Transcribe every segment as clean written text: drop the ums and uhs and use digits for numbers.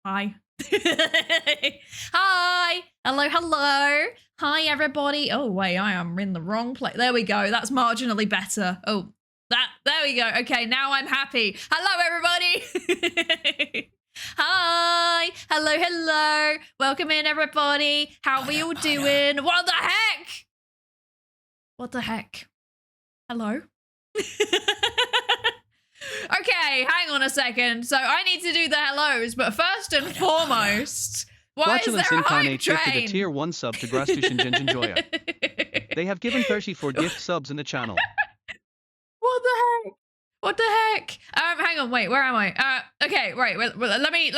Hi. Hi. Hello, hello. Hi, everybody. Oh, wait, I am in the wrong place. There we go. That's marginally better. Oh, there we go. Okay, now I'm happy. Hello, everybody. Hi. Hello, hello. Welcome in, everybody. How are we all doing? What the heck? What the heck? Hello? Okay, hang on a second. So I need to do the hellos, but first and foremost, why is there a hype train? Gifted a tier 1 sub to Grastushin Jinjinjoya. They have given 34 gift subs in the channel. What the heck? What the heck? Hang on, wait, where am I? Okay, right, well, let me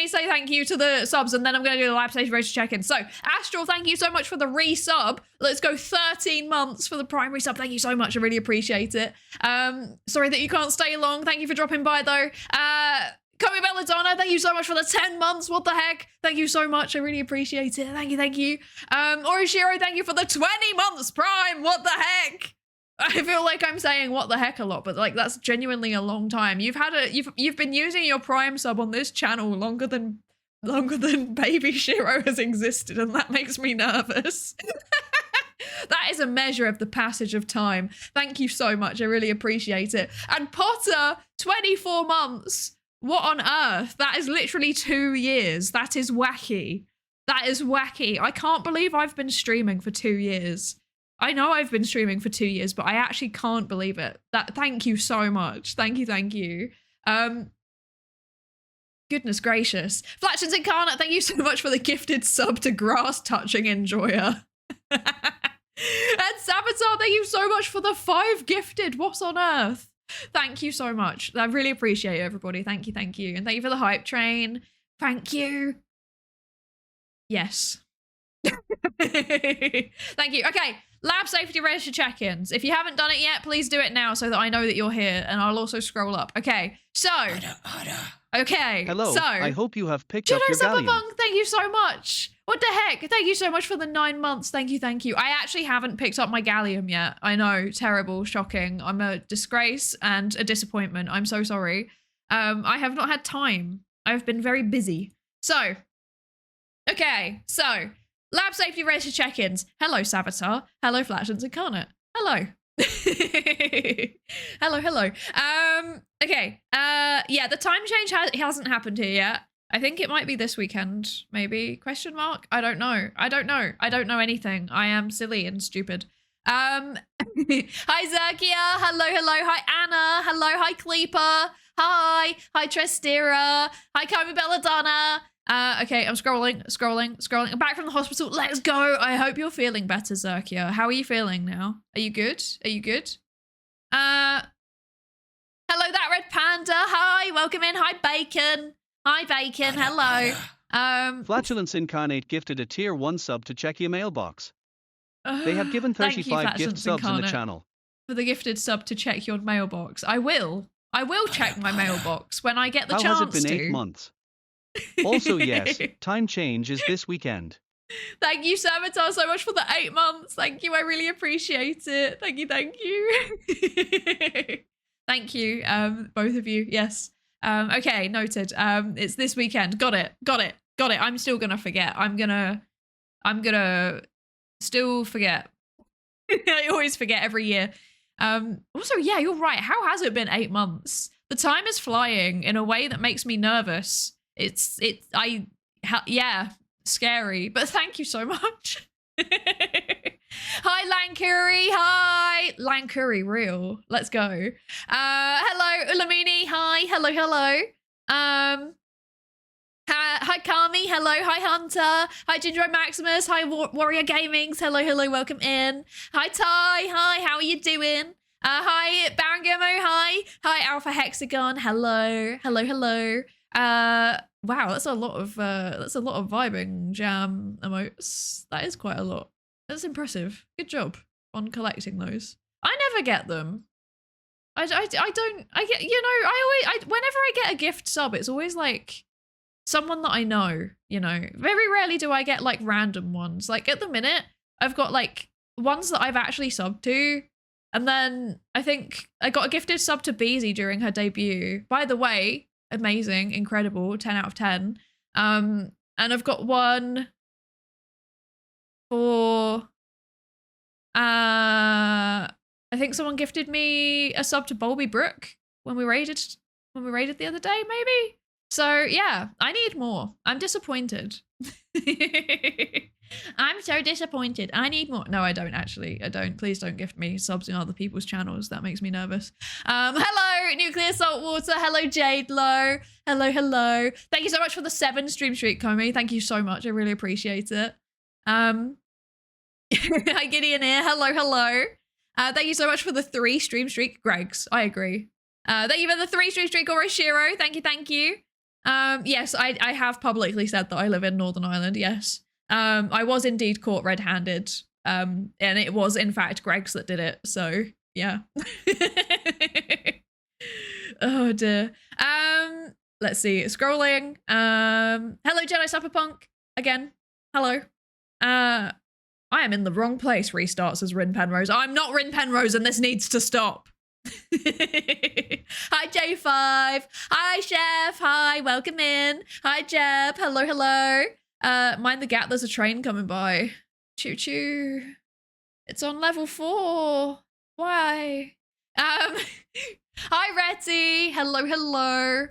say thank you to the subs, and then I'm gonna do the lab station race check-in. So, Astral, thank you so much for the resub. Let's go 13 months for the primary sub. Thank you so much, I really appreciate it. Sorry that you can't stay long. Thank you for dropping by though. Kobe Belladonna, thank you so much for the 10 months. What the heck? Thank you so much. I really appreciate it. Thank you, thank you. Orishiro, thank you for the 20 months prime. What the heck? I feel like I'm saying what the heck a lot, but like that's genuinely a long time. You've been using your prime sub on this channel longer than Baby Shiro has existed, and that makes me nervous. That is a measure of the passage of time. Thank you so much. I really appreciate it. And Potter, 24 months. What on earth? That is literally 2 years. That is wacky. That is wacky. I can't believe I've been streaming for 2 years. I know I've been streaming for 2 years, but I actually can't believe it. Thank you so much. Thank you, thank you. Goodness gracious. Flatchins Incarnate, thank you so much for the gifted sub to Grass Touching Enjoyer. And Saboteur, thank you so much for the 5 gifted. What on earth? Thank you so much. I really appreciate it, everybody. Thank you, thank you. And thank you for the hype train. Thank you. Yes. Thank you. Okay, lab safety register check-ins. If you haven't done it yet, please do it now so that I know that you're here, and I'll also scroll up. Okay, so okay, hello, so I hope you have picked up your galleon. Thank you so much. What the heck? Thank you so much for the 9 months. Thank you, thank you. I actually haven't picked up my gallium yet. I know, terrible, shocking. I'm a disgrace and a disappointment. I'm so sorry. I have not had time. I've been very busy. So, okay, so lab safety register check-ins. Hello, Saboteur. Hello, Flatchins Incarnate. Hello. Hello, hello. Okay. Yeah, the time change hasn't happened here yet. I think it might be this weekend, maybe? Question mark? I don't know. I don't know. I don't know anything. I am silly and stupid. Hi, Zerkia. Hello, hello. Hi, Anna. Hello, hi, Kleeper. Hi. Hi, Trestira. Hi, Komi Belladonna. Okay, I'm scrolling. I'm back from the hospital. Let's go. I hope you're feeling better, Zerkia. How are you feeling now? Are you good? Are you good? Hello, that red panda. Hi, welcome in. Hi, Bacon. Hi, Bacon. Hello. Flatulence Incarnate gifted a tier 1 sub to check your mailbox. They have given 35 gift subs in the channel. For the gifted sub to check your mailbox. I will check my mailbox when I get the chance to. How has it been 8 months? Also, yes, time change is this weekend. Thank you, Saboteur, so much for the 8 months. Thank you, I really appreciate it. Thank you, thank you. Thank you, both of you, yes. Okay, noted. It's this weekend. Got it. I'm still gonna forget. I'm gonna still forget. I always forget every year. Also, yeah, you're right. How has it been 8 months? The time is flying in a way that makes me nervous. Yeah, scary, but thank you so much. Hi, Lankuri. Hi, Lankuri, real. Let's go. Hello, Ulamini. Hi, hello. Hi, Kami. Hello, hi, Hunter. Hi, Ginger Maximus. Hi, Warrior Gamings. Hello, welcome in. Hi, Ty. Hi, how are you doing? Hi, Baron Gimmo. Hi, Alpha Hexagon. Hello. Wow, that's a lot of vibing jam emotes. That is quite a lot. That's impressive. Good job on collecting those. I never get them. I get, you know, whenever I get a gift sub, it's always like someone that I know, you know. Very rarely do I get like random ones. Like at the minute, I've got like ones that I've actually subbed to. And then I think I got a gifted sub to Beezy during her debut. By the way, amazing, incredible, 10 out of 10. And I've got one for I think someone gifted me a sub to Bolby Brook when we raided the other day, maybe. So yeah, I need more. I'm disappointed. I'm so disappointed. I need more. No, I don't actually. I don't. Please don't gift me subs in other people's channels. That makes me nervous. Hello, Nuclear Saltwater. Hello, Jade Low. Hello. Thank you so much for the 7 stream streak, Comey. Thank you so much. I really appreciate it. Hi, Gideon here. Hello. Thank you so much for the 3 stream streak, Gregs. I agree. Thank you for the 3 stream streak, Oroshiro. Thank you. Yes, I have publicly said that I live in Northern Ireland. Yes. I was indeed caught red-handed. And it was in fact Greg's that did it. So yeah. Oh dear. Let's see. Scrolling. Hello, Jedi Cyberpunk. Again. Hello. I am in the wrong place, restarts as Rin Penrose. I'm not Rin Penrose and this needs to stop. Hi, J5. Hi, Chef. Hi, welcome in. Hi, Jeb. Hello. Mind the gap, there's a train coming by. Choo choo. It's on level 4. Why? Hi, Retty. Hello.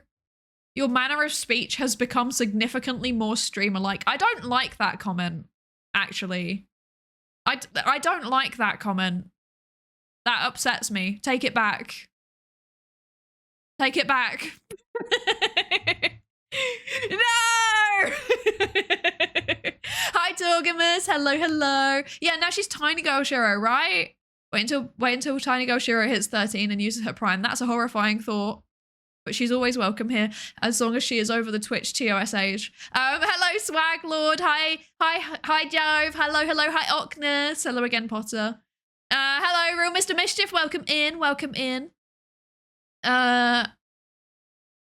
Your manner of speech has become significantly more streamer-like. I don't like that comment, actually. I don't like that comment. That upsets me. Take it back. Take it back. No! Hi, Torgamus. Hello. Yeah, now she's Tiny Girl Shiro, right? Wait until Tiny Girl Shiro hits 13 and uses her prime. That's a horrifying thought. But she's always welcome here, as long as she is over the Twitch TOS age. Hello, Swag Lord. Hi, Jove. Hello. Hi, Ockness. Hello again, Potter. Hello, Real Mr. Mischief. Welcome in.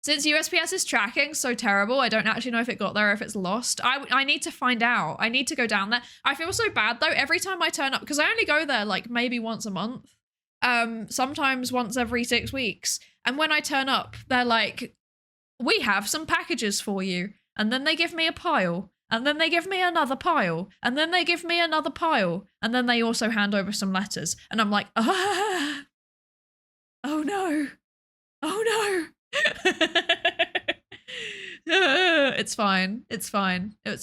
Since USPS is tracking so terrible, I don't actually know if it got there or if it's lost. I need to find out. I need to go down there. I feel so bad though. Every time I turn up, because I only go there like maybe once a month. Sometimes once every 6 weeks. And when I turn up, they're like, we have some packages for you. And then they give me a pile. And then they give me another pile. And then they give me another pile. And then they also hand over some letters. And I'm like, oh no. It's fine. It's fine. Hi,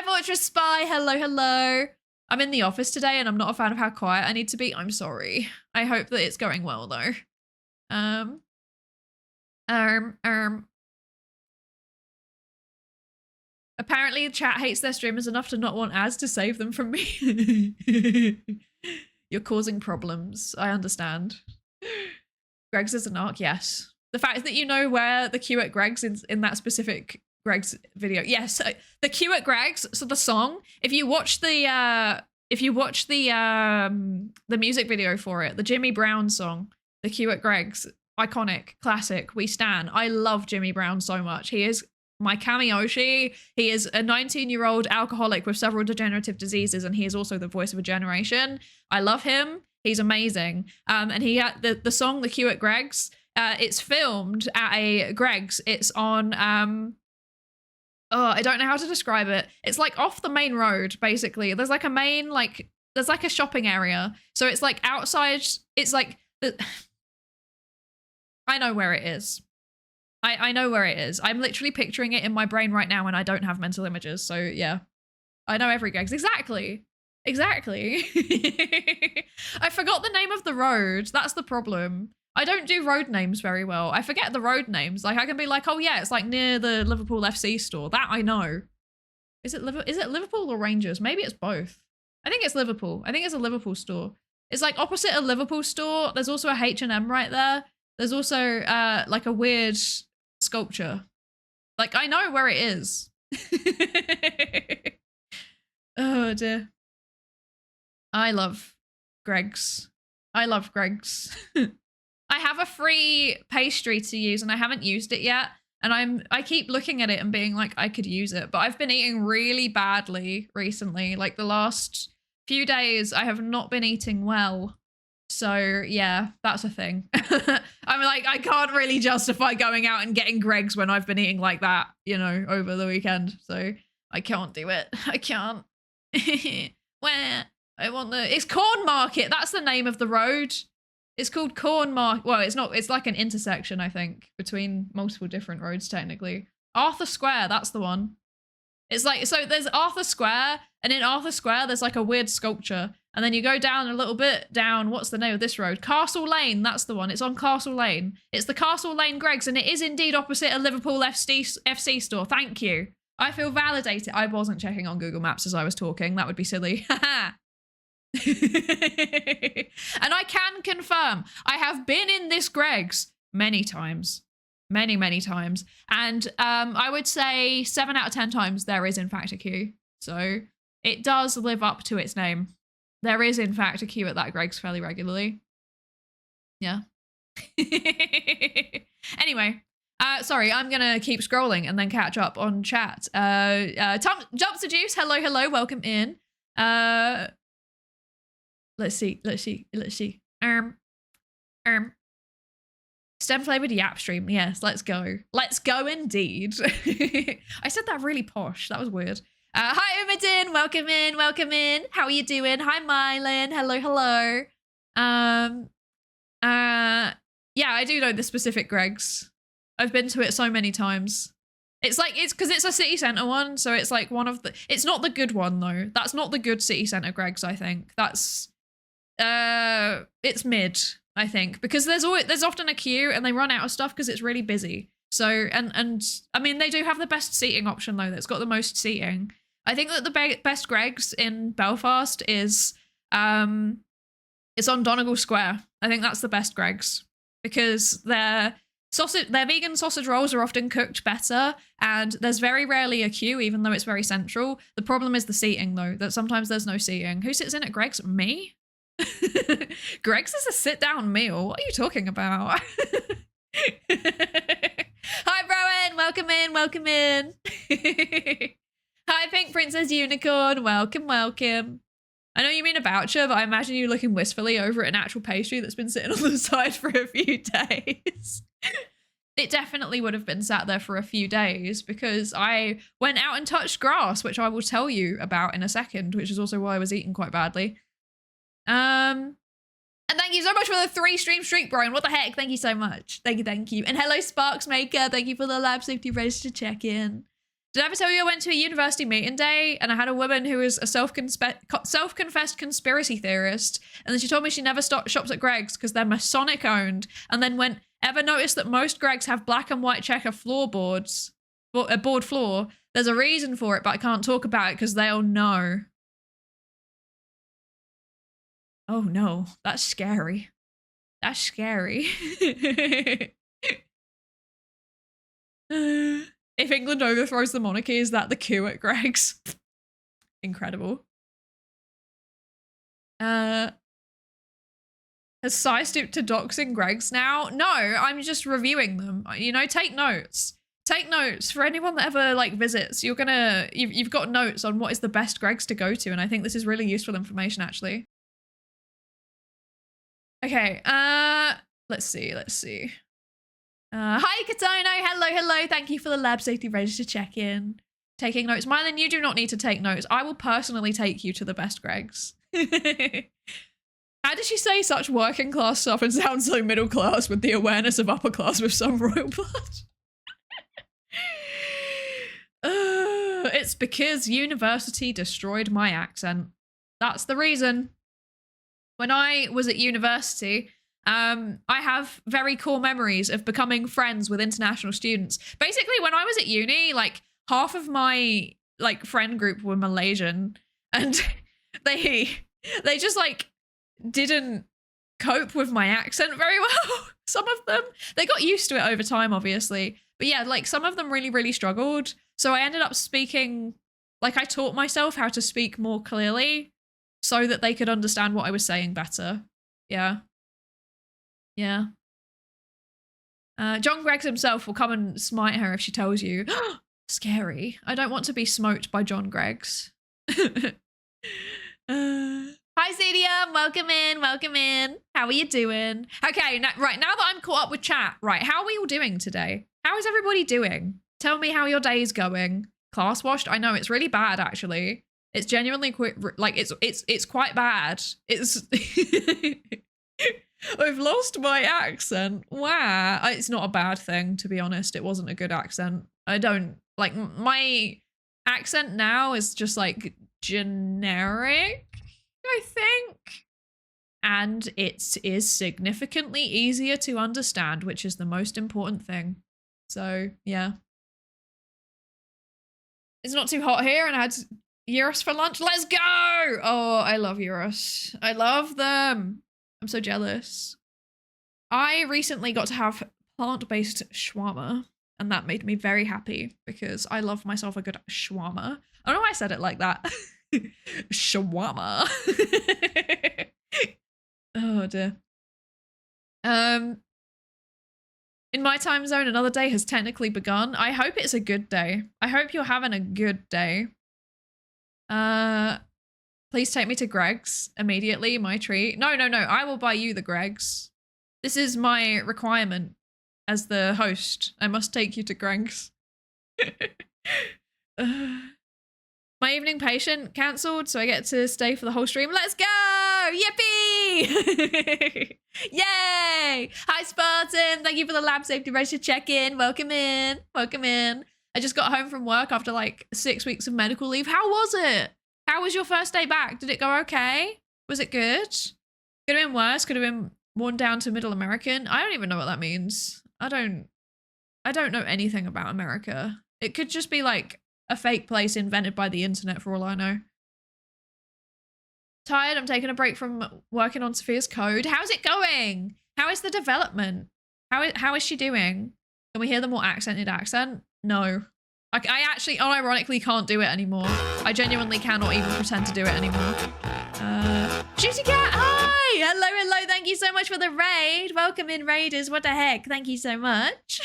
Fortress Spy. Hello. I'm in the office today and I'm not a fan of how quiet I need to be. I'm sorry. I hope that it's going well though. Apparently the chat hates their streamers enough to not want ads to save them from me. You're causing problems. I understand. Greg's is an arc, yes. The fact that you know where the Q at Greg's in that specific Greg's video. Yes, the Q at Greg's, so the song, if you watch the music video for it, the Jimmy Brown song, the Q at Greg's, iconic, classic, we stan. I love Jimmy Brown so much. He is my Kamiyoshi. He is a 19-year-old alcoholic with several degenerative diseases, and he is also the voice of a generation. I love him. He's amazing. And he had the song, the Q at Greg's, it's filmed at a Greg's. It's on, I don't know how to describe it. It's like off the main road, basically. There's like a main, there's like a shopping area. So it's like outside, it's like, I know where it is. I know where it is. I'm literally picturing it in my brain right now and I don't have mental images. So yeah, I know every Greg's. Exactly. I forgot the name of the road. That's the problem. I don't do road names very well. I forget the road names. Like I can be like, oh yeah, it's like near the Liverpool FC store. That I know. Is it Liverpool or Rangers? Maybe it's both. I think it's Liverpool. I think it's a Liverpool store. It's like opposite a Liverpool store. There's also a H&M right there. There's also like a weird sculpture. Like I know where it is. Oh dear. I love Greg's. I have a free pastry to use and I haven't used it yet. And I keep looking at it and being like, I could use it. But I've been eating really badly recently. Like the last few days, I have not been eating well. So yeah, that's a thing. I'm like, I can't really justify going out and getting Greggs when I've been eating like that, you know, over the weekend. So I can't do it. I can't. Where? I want it's Corn Market. That's the name of the road. It's called Corn Market. Well, it's not. It's like an intersection, I think, between multiple different roads, technically. Arthur Square, that's the one. It's like, so there's Arthur Square, and in Arthur Square, there's like a weird sculpture. And then you go down a little bit down, what's the name of this road? Castle Lane, that's the one. It's on Castle Lane. It's the Castle Lane Greggs, and it is indeed opposite a Liverpool FC store. Thank you. I feel validated. I wasn't checking on Google Maps as I was talking. That would be silly. And I can confirm, I have been in this Greggs many times. Many times. And I would say 7 out of 10 times there is in fact a queue. So it does live up to its name. There is in fact a queue at that Greggs fairly regularly. Yeah. Anyway, sorry, I'm gonna keep scrolling and then catch up on chat. Jumps to Juice, hello, welcome in. Let's see. Stem flavored yap stream. Yes, let's go. Let's go indeed. I said that really posh. That was weird. Hi, Umidin. Welcome in. How are you doing? Hi, Mylin. Hello. Yeah, I do know the specific Greggs. I've been to it so many times. It's like, it's because it's a city centre one. So it's like one of the, it's not the good one though. That's not the good city centre Greggs, I think. That's, it's mid. I think, because there's often a queue and they run out of stuff because it's really busy. So, and I mean, they do have the best seating option though. That's got the most seating. I think that the best Greggs in Belfast is, it's on Donegal Square. I think that's the best Greggs because their vegan sausage rolls are often cooked better and there's very rarely a queue, even though it's very central. The problem is the seating though, that sometimes there's no seating. Who sits in at Greggs? Me? Greggs is a sit-down meal. What are you talking about? Hi, Rowan. Welcome in. Hi, Pink Princess Unicorn. Welcome. I know you mean a voucher, but I imagine you looking wistfully over at an actual pastry that's been sitting on the side for a few days. It definitely would have been sat there for a few days because I went out and touched grass, which I will tell you about in a second, which is also why I was eating quite badly. And thank you so much for the 3 stream streak, Brian. What the heck? Thank you so much. Thank you. And hello, Sparks Maker. Thank you for the lab safety register check-in. Did I ever tell you I went to a university meeting day and I had a woman who was a self-confessed conspiracy theorist, and then she told me she never shops at Greggs because they're Masonic owned, and then went, ever noticed that most Greggs have black and white checker floorboards, a board floor? There's a reason for it, but I can't talk about it because they'll know. Oh no, that's scary. That's scary. If England overthrows the monarchy, is that the coup at Greggs? Incredible. Has Psy stooped to doxing Greggs now? No, I'm just reviewing them. You know, take notes. Take notes for anyone that ever like visits. You've got notes on what is the best Greggs to go to, and I think this is really useful information actually. Okay, let's see. Hi, Katono. Hello. Thank you for the lab safety register check-in. Taking notes. Mylin, you do not need to take notes. I will personally take you to the best Greggs. How did she say such working class stuff and sound so middle class with the awareness of upper class with some royal blood? It's because university destroyed my accent. That's the reason. When I was at university, I have very core memories of becoming friends with international students. Basically, when I was at uni, like half of my like friend group were Malaysian, and they just like didn't cope with my accent very well. Some of them, they got used to it over time, obviously. But yeah, like some of them really struggled. So I ended up speaking, like I taught myself how to speak more clearly so that they could understand what I was saying better. Yeah. John Greggs himself will come and smite her if she tells you. Scary. I don't want to be smoked by John Greggs. Hi, Hi, Cydia. Welcome in. Welcome in. How are you doing? Okay, now that I'm caught up with chat, right, how are we all doing today? How is everybody doing? Tell me how your day is going. Class washed? I know, it's really bad, actually. It's genuinely it's quite bad. It's I've lost my accent. Wow. It's not a bad thing, to be honest. It wasn't a good accent. I don't like my accent now is just like generic, I think. And it is significantly easier to understand, which is the most important thing. So, yeah. It's not too hot here and I had gyros for lunch. Let's go! Oh, I love gyros. I love them. I'm so jealous. I recently got to have plant-based shawarma, and that made me very happy because I love myself a good shawarma. I don't know why I said it like that. Shawarma. Oh dear. In my time zone, another day has technically begun. I hope it's a good day. I hope you're having a good day. Please take me to Greg's immediately, my treat. No, I will buy you the Greg's. This is my requirement as the host. I must take you to Greg's. My evening patient cancelled, so I get to stay for the whole stream. Let's go! Yippee! Yay! Hi, Spartan. Thank you for the lab safety register check-in. Welcome in. Welcome in. I just got home from work after like 6 weeks of medical leave. How was it? How was your first day back? Did it go okay? Was it good? Could have been worse. Could have been worn down to middle American. I don't even know what that means. I don't know anything about America. It could just be like a fake place invented by the internet for all I know. Tired. I'm taking a break from working on Sophia's code. How's it going? How is the development? How is she doing? Can we hear the more accented accent? No. I actually unironically can't do it anymore. I genuinely cannot even pretend to do it anymore. Shooty Cat, hi! Hello, thank you so much for the raid. Welcome in, raiders. What the heck? Thank you so much.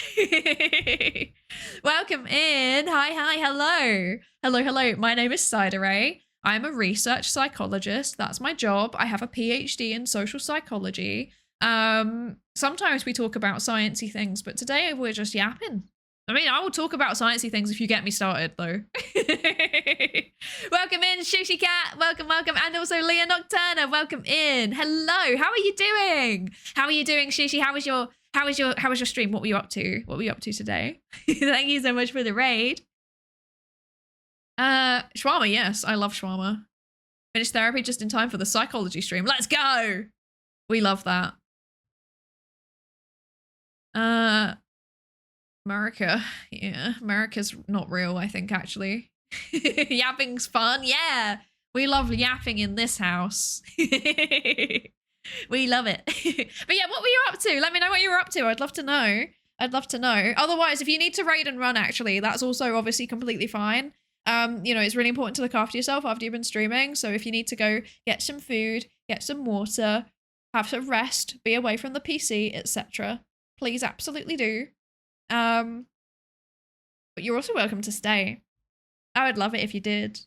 Welcome in. Hi, hello. Hello. My name is Psydere. I'm a research psychologist. That's my job. I have a PhD in social psychology. Sometimes we talk about sciencey things, but today we're just yapping. I mean, I will talk about sciencey things if you get me started, though. Welcome in, Shushi Cat. Welcome. And also Leah Nocturna. Welcome in. Hello. How are you doing? How are you doing, Shushi? How was your stream? What were you up to? What were you up to today? Thank you so much for the raid. Shawarma, yes. I love shawarma. Finished therapy just in time for the psychology stream. Let's go. We love that. America. Yeah, America's not real, I think, actually. Yapping's fun. Yeah, we love yapping in this house. We love it. But yeah, what were you up to? Let me know what you were up to. I'd love to know. Otherwise, if you need to raid and run, actually, that's also obviously completely fine. You know, it's really important to look after yourself after you've been streaming. So if you need to go get some food, get some water, have some rest, be away from the PC, etc., please absolutely do. But you're also welcome to stay. I would love it if you did.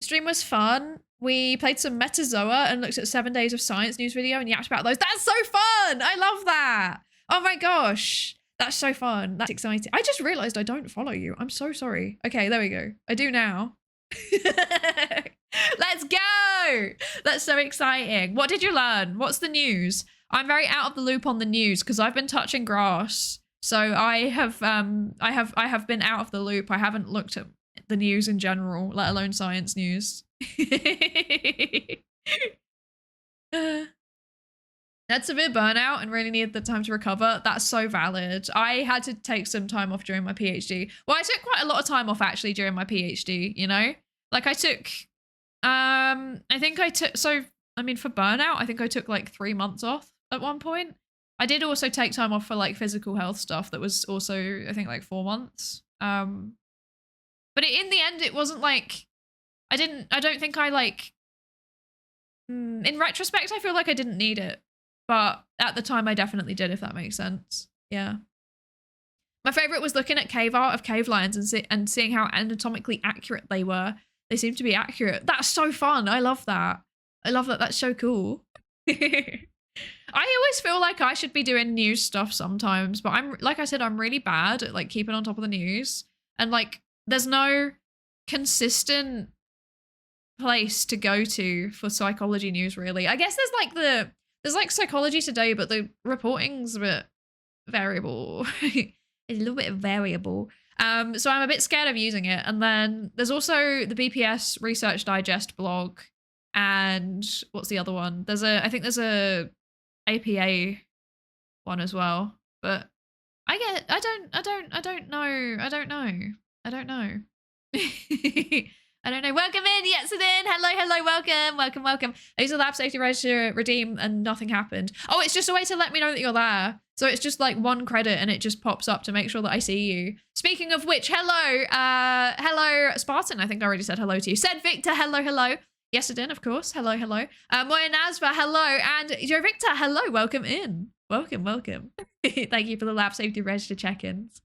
Stream was fun. We played some Metazoa and looked at 7 Days of Science news video and yapped about those. That's so fun! I love that! Oh my gosh. That's so fun. That's exciting. I just realized I don't follow you. I'm so sorry. Okay, there we go. I do now. Let's go! That's so exciting. What did you learn? What's the news? I'm very out of the loop on the news because I've been touching grass. So I have been out of the loop. I haven't looked at the news in general, let alone science news. Had severe burnout and really needed the time to recover. That's so valid. I had to take some time off during my PhD. Well, I took quite a lot of time off actually during my PhD, you know? Like I took, for burnout, I think I took like 3 months off at one point. I did also take time off for like physical health stuff that was also, I think, like 4 months. But in the end, it wasn't like, in retrospect, I feel like I didn't need it. But at the time, I definitely did, if that makes sense. Yeah. My favorite was looking at cave art of cave lions and seeing how anatomically accurate they were. They seem to be accurate. That's so fun. I love that. I love that. That's so cool. I always feel like I should be doing news stuff sometimes, but I'm, like I said, I'm really bad at like keeping on top of the news, and like there's no consistent place to go to for psychology news, really. I guess there's like Psychology Today, but the reporting's a bit variable. It's a little bit variable. So I'm a bit scared of using it. And then there's also the BPS Research Digest blog, and what's the other one? I think there's a APA one as well. But I don't know. I don't know. Welcome in, Yetsuddin. Hello, welcome. I used the lab safety register to redeem and nothing happened. Oh, it's just a way to let me know that you're there. So it's just like 1 credit and it just pops up to make sure that I see you. Speaking of which, hello, Spartan. I think I already said hello to you. Said Victor, hello. Yetsuddin, of course. Hello. Moya Nazva, hello. And Joe Victor, hello. Welcome in. Welcome. Thank you for the lab safety register check-ins.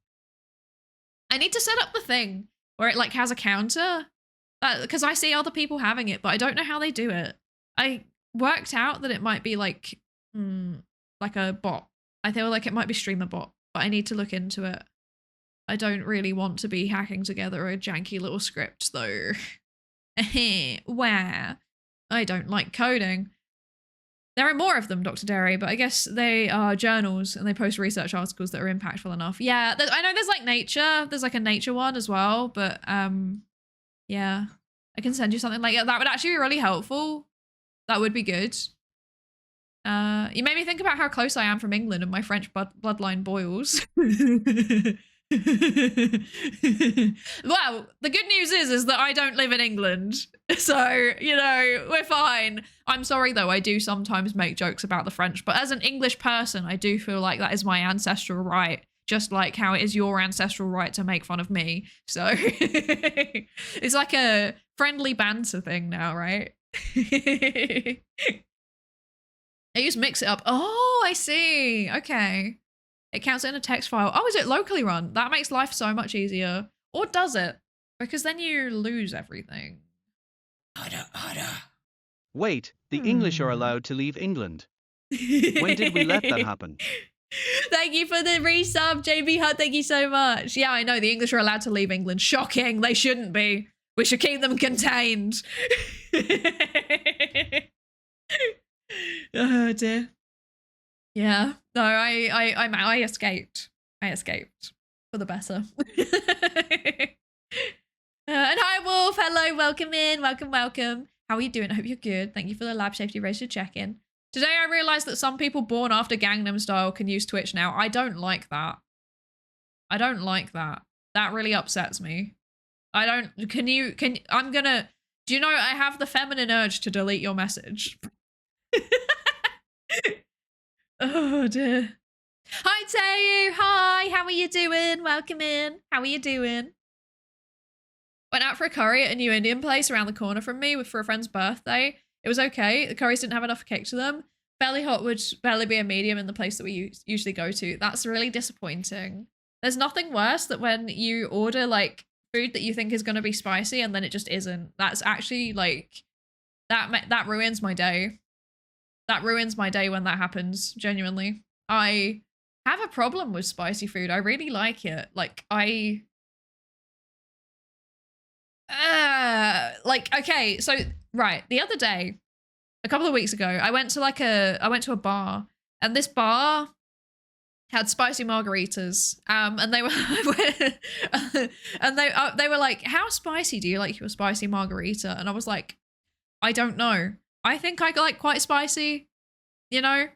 I need to set up the thing where it like has a counter. Because I see other people having it, but I don't know how they do it. I worked out that it might be like a bot. I feel like it might be streamer bot, but I need to look into it. I don't really want to be hacking together a janky little script though. Wow. I don't like coding. There are more of them, Dr. Derry, but I guess they are journals and they post research articles that are impactful enough. Yeah, I know there's like Nature. There's like a Nature one as well, but yeah, I can send you something like that. That would actually be really helpful. That would be good. You made me think about how close I am from England and my French bloodline boils. Well, the good news is that I don't live in England. So, you know, we're fine. I'm sorry, though. I do sometimes make jokes about the French. But as an English person, I do feel like that is my ancestral right. Just like how it is your ancestral right to make fun of me. So it's like a friendly banter thing now, right? I use Mix It Up. Oh, I see. Okay. It counts it in a text file. Oh, is it locally run? That makes life so much easier. Or does it? Because then you lose everything. Harder. Wait, the English are allowed to leave England. When did we let that happen? Thank you for the resub, JB Hutt. Thank you so much. Yeah, I know the English are allowed to leave England. Shocking. They shouldn't be. We should keep them contained. Oh dear. Yeah. No, I escaped. I escaped for the better. And hi, Wolf. Hello. Welcome in. Welcome. How are you doing? I hope you're good. Thank you for the lab safety register check-in. Today I realized that some people born after Gangnam Style can use Twitch now. I don't like that. That really upsets me. I'm gonna, do you know I have the feminine urge to delete your message? Oh dear. Hi Tayu, hi, how are you doing? Welcome in. How are you doing? Went out for a curry at a new Indian place around the corner from me for a friend's birthday. It was okay. The curries didn't have enough cake to them. Belly hot would barely be a medium in the place that we usually go to. That's really disappointing. There's nothing worse than when you order like food that you think is going to be spicy and then it just isn't. That's actually like, that ruins my day. That ruins my day when that happens, genuinely. I have a problem with spicy food. I really like it. Like, okay, so, right, the other day, a couple of weeks ago, I went to a bar, and this bar had spicy margaritas, and they were, they were like, how spicy do you like your spicy margarita? And I was like, I don't know. I think I like quite spicy, you know,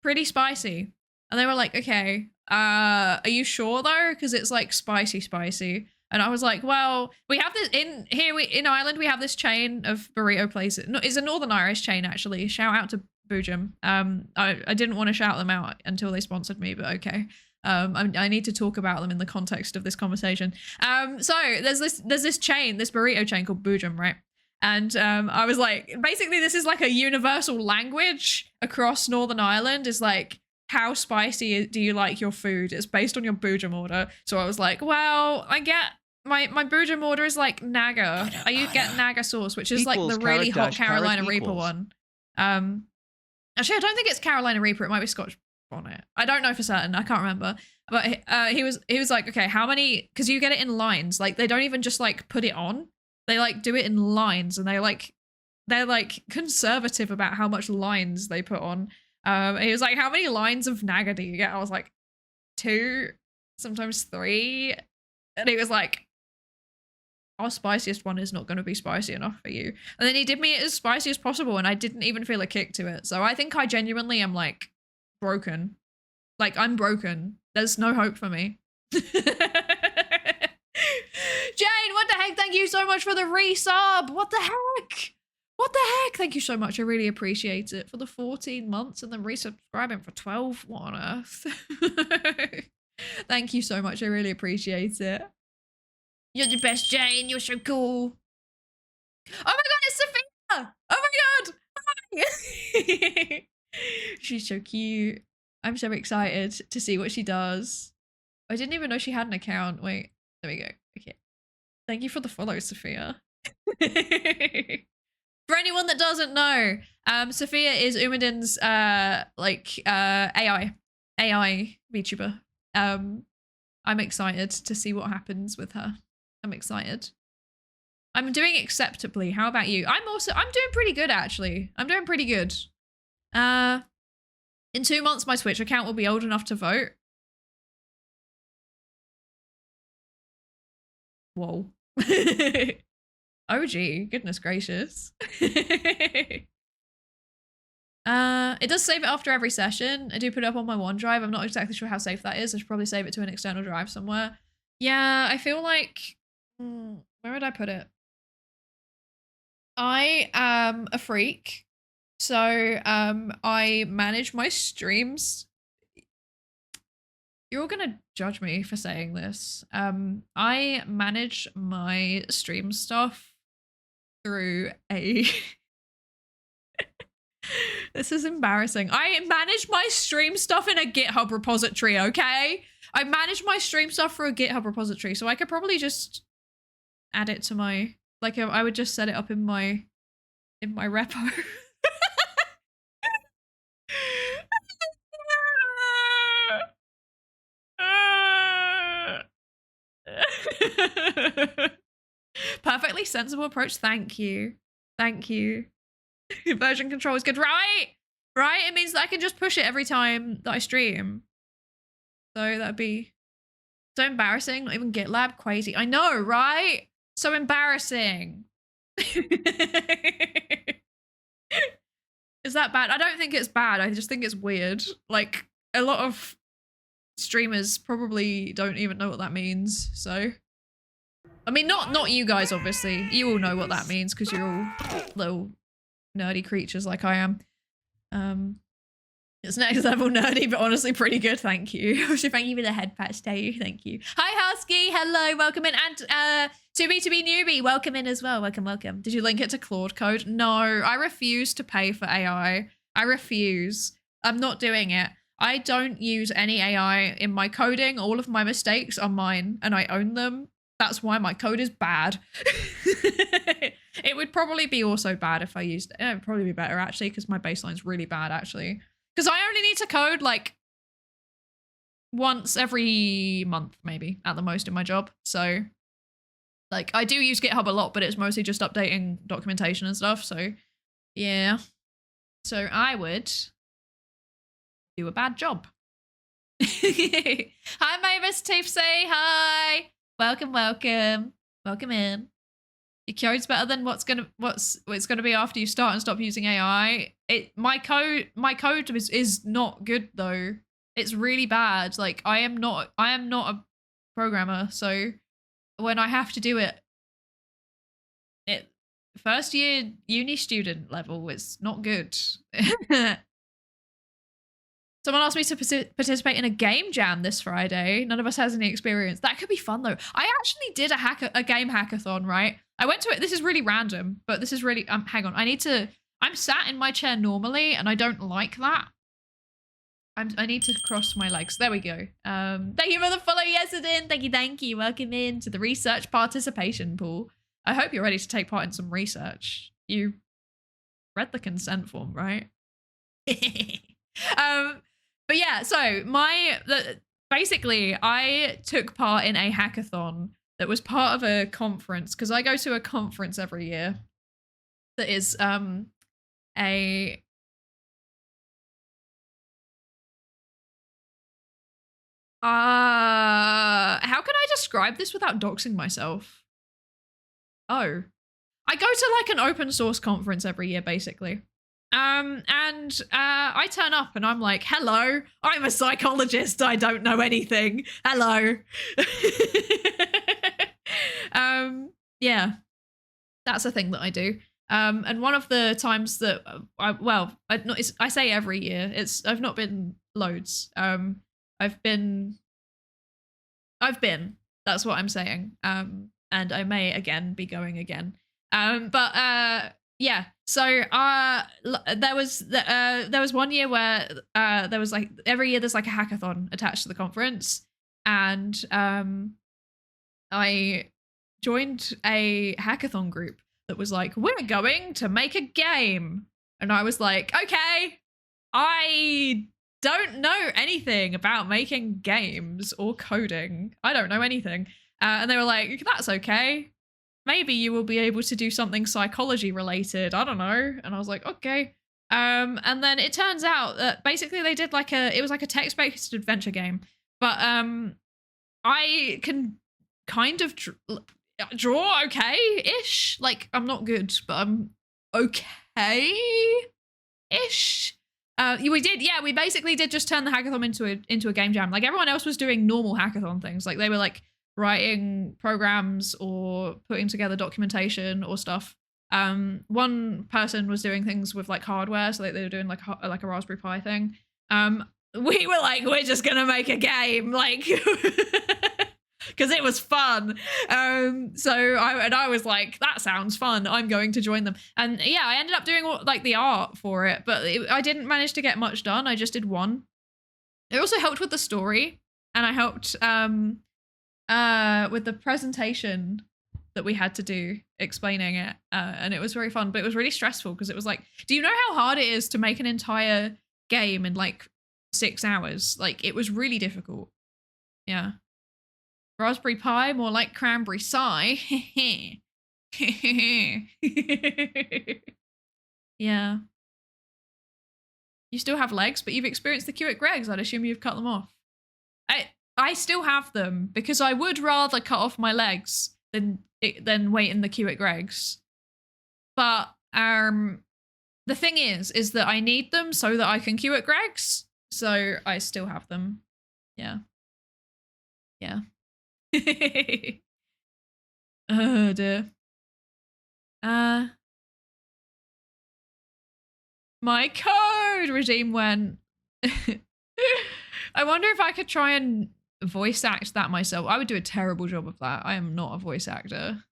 pretty spicy. And they were like, okay, are you sure though? Because it's like spicy. And I was like, well, we have this in Ireland, we have this chain of burrito places. No, it's a Northern Irish chain, actually. Shout out to Boojum. I didn't want to shout them out until they sponsored me, but okay. I need to talk about them in the context of this conversation. So there's this chain, this burrito chain called Boojum, right? And I was like, basically this is like a universal language across Northern Ireland, is like, how spicy do you like your food? It's based on your Boojum order. So I was like, well, I get my Boojum order is like Naga. I get Naga sauce, which is like the really hot Carolina Reaper one. Actually, I don't think it's Carolina Reaper. It might be Scotch bonnet. I don't know for certain. I can't remember. But he was like, okay, how many? Because you get it in lines. Like they don't even just like put it on. They like do it in lines, and they're like conservative about how much lines they put on. He was like, how many lines of Naga do you get? I was like, 2, sometimes 3. And he was like, our spiciest one is not going to be spicy enough for you. And then he did me as spicy as possible, and I didn't even feel a kick to it. So I think I genuinely am like broken. Like I'm broken. There's no hope for me. Jane, what the heck? Thank you so much for the resub. What the heck? What the heck? Thank you so much. I really appreciate it. For the 14 months and then resubscribing for 12. What on earth? Thank you so much. I really appreciate it. You're the best, Jane. You're so cool. Oh my god, it's Sophia! Oh my god! Hi! She's so cute. I'm so excited to see what she does. I didn't even know she had an account. Wait, there we go. Okay. Thank you for the follow, Sophia. For anyone that doesn't know, Sophia is Umidin's AI VTuber. I'm excited to see what happens with her. I'm excited. I'm doing acceptably. How about you? I'm doing pretty good actually. I'm doing pretty good. In 2 months my Twitch account will be old enough to vote. Whoa. Oh gee, goodness gracious. It does save it after every session. I do put it up on my OneDrive. I'm not exactly sure how safe that is. I should probably save it to an external drive somewhere. Yeah, I feel like... where would I put it? I am a freak. So I manage my streams. You're all gonna judge me for saying this. I manage my stream stuff through a... This is embarrassing. I manage my stream stuff in a GitHub repository, okay? I manage my stream stuff through a GitHub repository, so I could probably just add it to my... Like, I would just set it up in my repo. Perfectly sensible approach. Thank you. Thank you. Version control is good, right? Right? It means that I can just push it every time that I stream. So that'd be so embarrassing. Not even GitLab, crazy. I know, right? So embarrassing. Is that bad? I don't think it's bad. I just think it's weird. Like, a lot of streamers probably don't even know what that means, so... I mean, not you guys, obviously. You all know what that means, because you're all little nerdy creatures like I am. It's next level nerdy, but honestly pretty good, thank you. So thank you for the head patch, too. Thank you. Hi, Husky. Hello, welcome in. And to be newbie, welcome in as well. Welcome, welcome. Did you link it to Claude Code? No, I refuse to pay for AI. I refuse. I'm not doing it. I don't use any AI in my coding. All of my mistakes are mine, and I own them. That's why my code is bad. It would probably be also bad if I used it. It would probably be better, actually, because my baseline's really bad, actually. Because I only need to code, like, once every month, maybe, at the most in my job. So, like, I do use GitHub a lot, but it's mostly just updating documentation and stuff. So, yeah. So I would do a bad job. Hi, Mavis Tipsy. Hi. Welcome, welcome. Welcome in. Your code's better than what's gonna be after you start and stop using AI. My code is not good though. It's really bad. Like I am not a programmer, so when I have to do it first year uni student level, it's not good. Someone asked me to participate in a game jam this Friday. None of us has any experience. That could be fun though. I actually did a game hackathon, right? I went to it. This is really random, but this is really, hang on. I'm sat in my chair normally and I don't like that. I need to cross my legs. There we go. Thank you for the follow, Yesedin. Thank you. Welcome in to the research participation pool. I hope you're ready to take part in some research. You read the consent form, right? But yeah, so basically I took part in a hackathon that was part of a conference, because I go to a conference every year that is a how can I describe this without doxing myself? Oh, I go to like an open source conference every year, basically. And I turn up and I'm like, hello, I'm a psychologist. I don't know anything. Hello. Yeah, that's a thing that I do. And one of the times that I say every year, I've not been loads. I've been, that's what I'm saying. And I may again be going again. Yeah, so there was one year where there was like, every year there's like a hackathon attached to the conference, and I joined a hackathon group that was like, we're going to make a game. And I was like, okay, I don't know anything about making games or coding. I don't know anything. And they were like, that's okay. Maybe you will be able to do something psychology related. I don't know. And I was like, okay. And then it turns out that basically they did it was like a text-based adventure game. But I can kind of draw okay-ish. Like, I'm not good, but I'm okay-ish. We basically did just turn the hackathon into a game jam. Like, everyone else was doing normal hackathon things. Like, they were like writing programs or putting together documentation or stuff. One person was doing things with like hardware, so they were doing like a Raspberry Pi thing. We were like, we're just gonna make a game, like, because it was fun. So I was like, that sounds fun. I'm going to join them. And yeah, I ended up doing like the art for it, but I didn't manage to get much done. I just did one. It also helped with the story, and I helped with the presentation that we had to do explaining it, and it was very fun, but it was really stressful because it was like, do you know how hard it is to make an entire game in like 6 hours? Like, it was really difficult. Yeah. Raspberry Pi, more like cranberry psi. Yeah. You still have legs, but you've experienced the queue at Greg's. I'd assume you've cut them off. I still have them because I would rather cut off my legs than wait in the queue at Greg's. But the thing is that I need them so that I can queue at Greg's. So I still have them. Yeah. Yeah. Oh dear. My code regime went. I wonder if I could try and voice act that myself. I would do a terrible job of that. I am not a voice actor.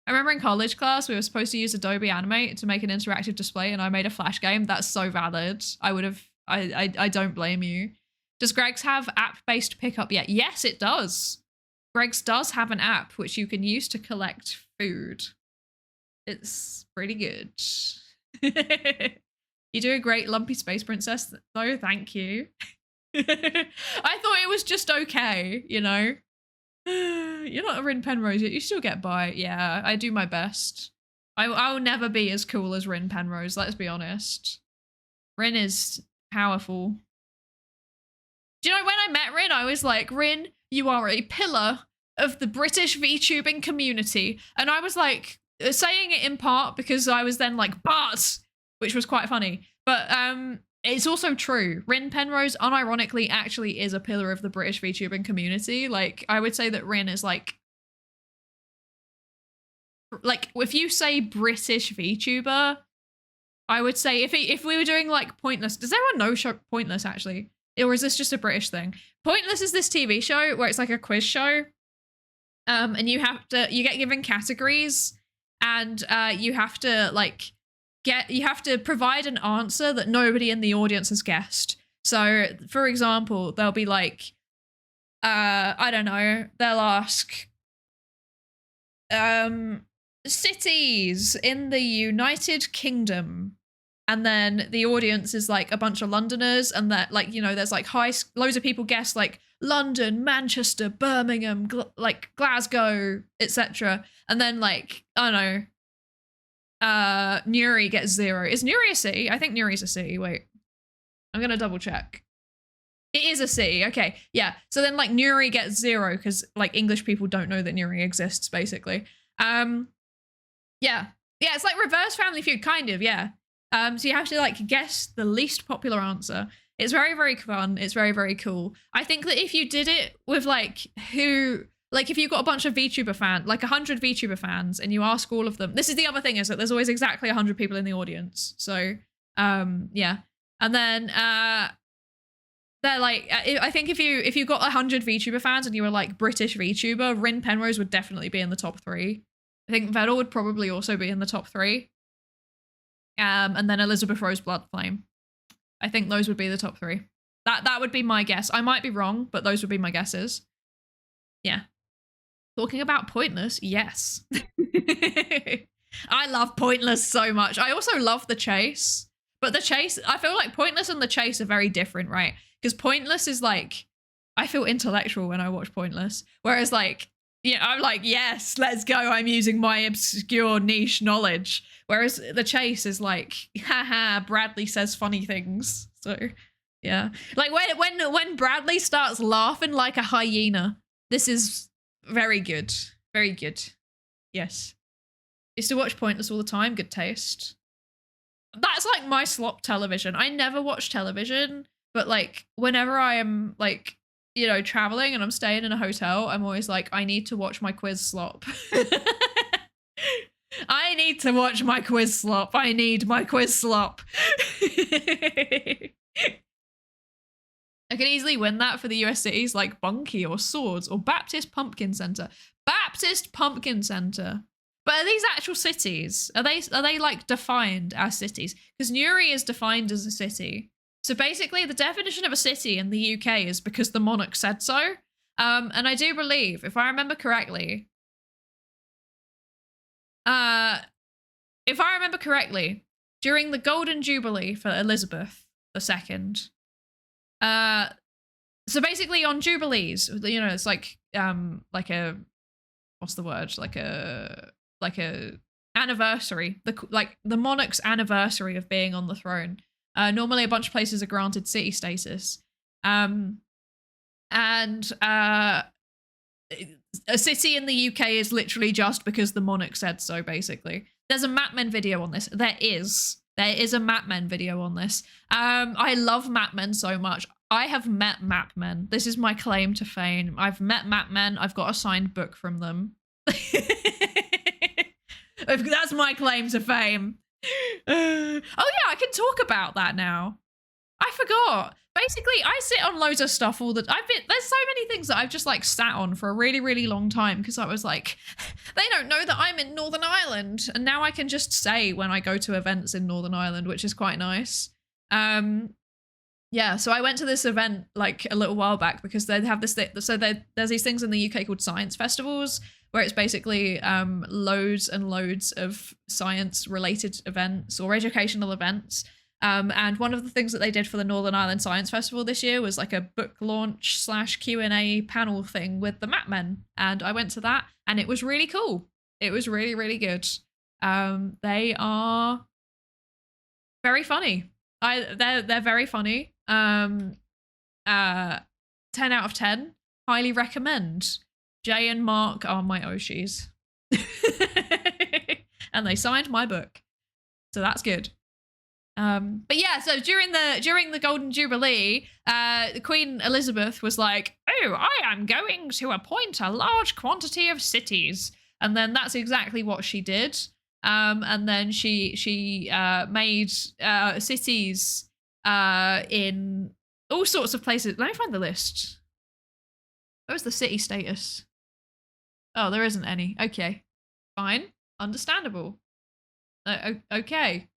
I remember in college class, we were supposed to use Adobe Animate to make an interactive display, and I made a Flash game. That's so valid. I don't blame you. Does Greg's have app-based pickup yet? Yes, it does. Greg's does have an app which you can use to collect food. It's pretty good. You do a great lumpy space princess, though. Thank you. I thought it was just okay, you know? You're not a Rin Penrose yet. You still get by. Yeah, I do my best. I'll never be as cool as Rin Penrose, let's be honest. Rin is powerful. Do you know, when I met Rin, I was like, Rin, you are a pillar of the British VTubing community. And I was like, saying it in part because I was then like, but, which was quite funny. But it's also true. Rin Penrose, unironically, actually is a pillar of the British VTubing community. Like, I would say that Rin is like, if you say British VTuber, I would say if we were doing like Pointless, does everyone know Pointless actually? Or is this just a British thing? Pointless is this TV show where it's like a quiz show. And you get given categories, and you have to provide an answer that nobody in the audience has guessed. So, for example, they'll be like, I don't know, they'll ask, cities in the United Kingdom. And then the audience is like a bunch of Londoners, and that, like, you know, there's like loads of people guess like London, Manchester, Birmingham, like Glasgow, etc. And then like, I don't know, Newry gets 0. Is Newry a city? I think Newry's a city. Wait, I'm gonna double check. It is a city. Okay, yeah. So then like Newry gets 0 because like English people don't know that Newry exists, basically. Yeah, it's like reverse Family Feud, kind of. Yeah. So you have to like guess the least popular answer. It's very, very fun. It's very, very cool. I think that if you did it with like if you got a bunch of VTuber fans, like 100 VTuber fans, and you ask all of them, this is the other thing, is that there's always exactly 100 people in the audience. So, yeah. And then, they're like, I think if you got 100 VTuber fans and you were like British VTuber, Rin Penrose would definitely be in the top 3. I think Vedal would probably also be in the top 3. And then Elizabeth Rose Bloodflame. I think those would be the top 3. That would be my guess. I might be wrong, but those would be my guesses. Yeah. Talking about Pointless, yes. I love Pointless so much. I also love The Chase. But The Chase, I feel like Pointless and The Chase are very different, right? Because Pointless is like, I feel intellectual when I watch Pointless. Whereas like, yeah, I'm like, yes, let's go. I'm using my obscure niche knowledge. Whereas The Chase is like, haha, Bradley says funny things. So, yeah. Like when Bradley starts laughing like a hyena, this is very good. Very good. Yes. Used to watch Pointless all the time. Good taste. That's like my slop television. I never watch television, but like whenever I am like, you know, traveling and I'm staying in a hotel, I'm always like, I need to watch my quiz slop. I need to watch my quiz slop. I need my quiz slop. I could easily win that for the US cities like Bunkie or Swords or Baptist Pumpkin Center. Baptist Pumpkin Center. But are these actual cities? Are they like defined as cities? Because Newry is defined as a city. So basically the definition of a city in the UK is because the monarch said so. And I do believe, if I remember correctly, during the Golden Jubilee for Elizabeth II, so basically on Jubilees, you know, it's like a, what's the word? Like a anniversary, the monarch's anniversary of being on the throne. Normally a bunch of places are granted city status. And a city in the UK is literally just because the monarch said so, basically. There's a Mapmen video on this. There is a Mapmen video on this. I love Mapmen so much. I have met Mapmen. This is my claim to fame. I've met Mapmen. I've got a signed book from them. That's my claim to fame. Oh yeah, I can talk about that now. I forgot. Basically, I sit on loads of stuff there's so many things that I've just like sat on for a really, really long time because I was like, they don't know that I'm in Northern Ireland. And now I can just say when I go to events in Northern Ireland, which is quite nice. Yeah, so I went to this event like a little while back because they have this thing. So there's these things in the UK called science festivals, where it's basically loads and loads of science related events or educational events. And one of the things that they did for the Northern Ireland Science Festival this year was like a book launch / Q&A panel thing with the Mapmen. And I went to that and it was really cool. It was really, really good. They are very funny. They're very funny. 10 out of 10. Highly recommend. Jay and Mark are my Oshis. And they signed my book. So that's good. But yeah, so during the Golden Jubilee, Queen Elizabeth was like, oh, I am going to appoint a large quantity of cities. And then that's exactly what she did. And then she made cities in all sorts of places. Let me find the list. Where's the city status? Oh, there isn't any. Okay, fine, understandable. Okay.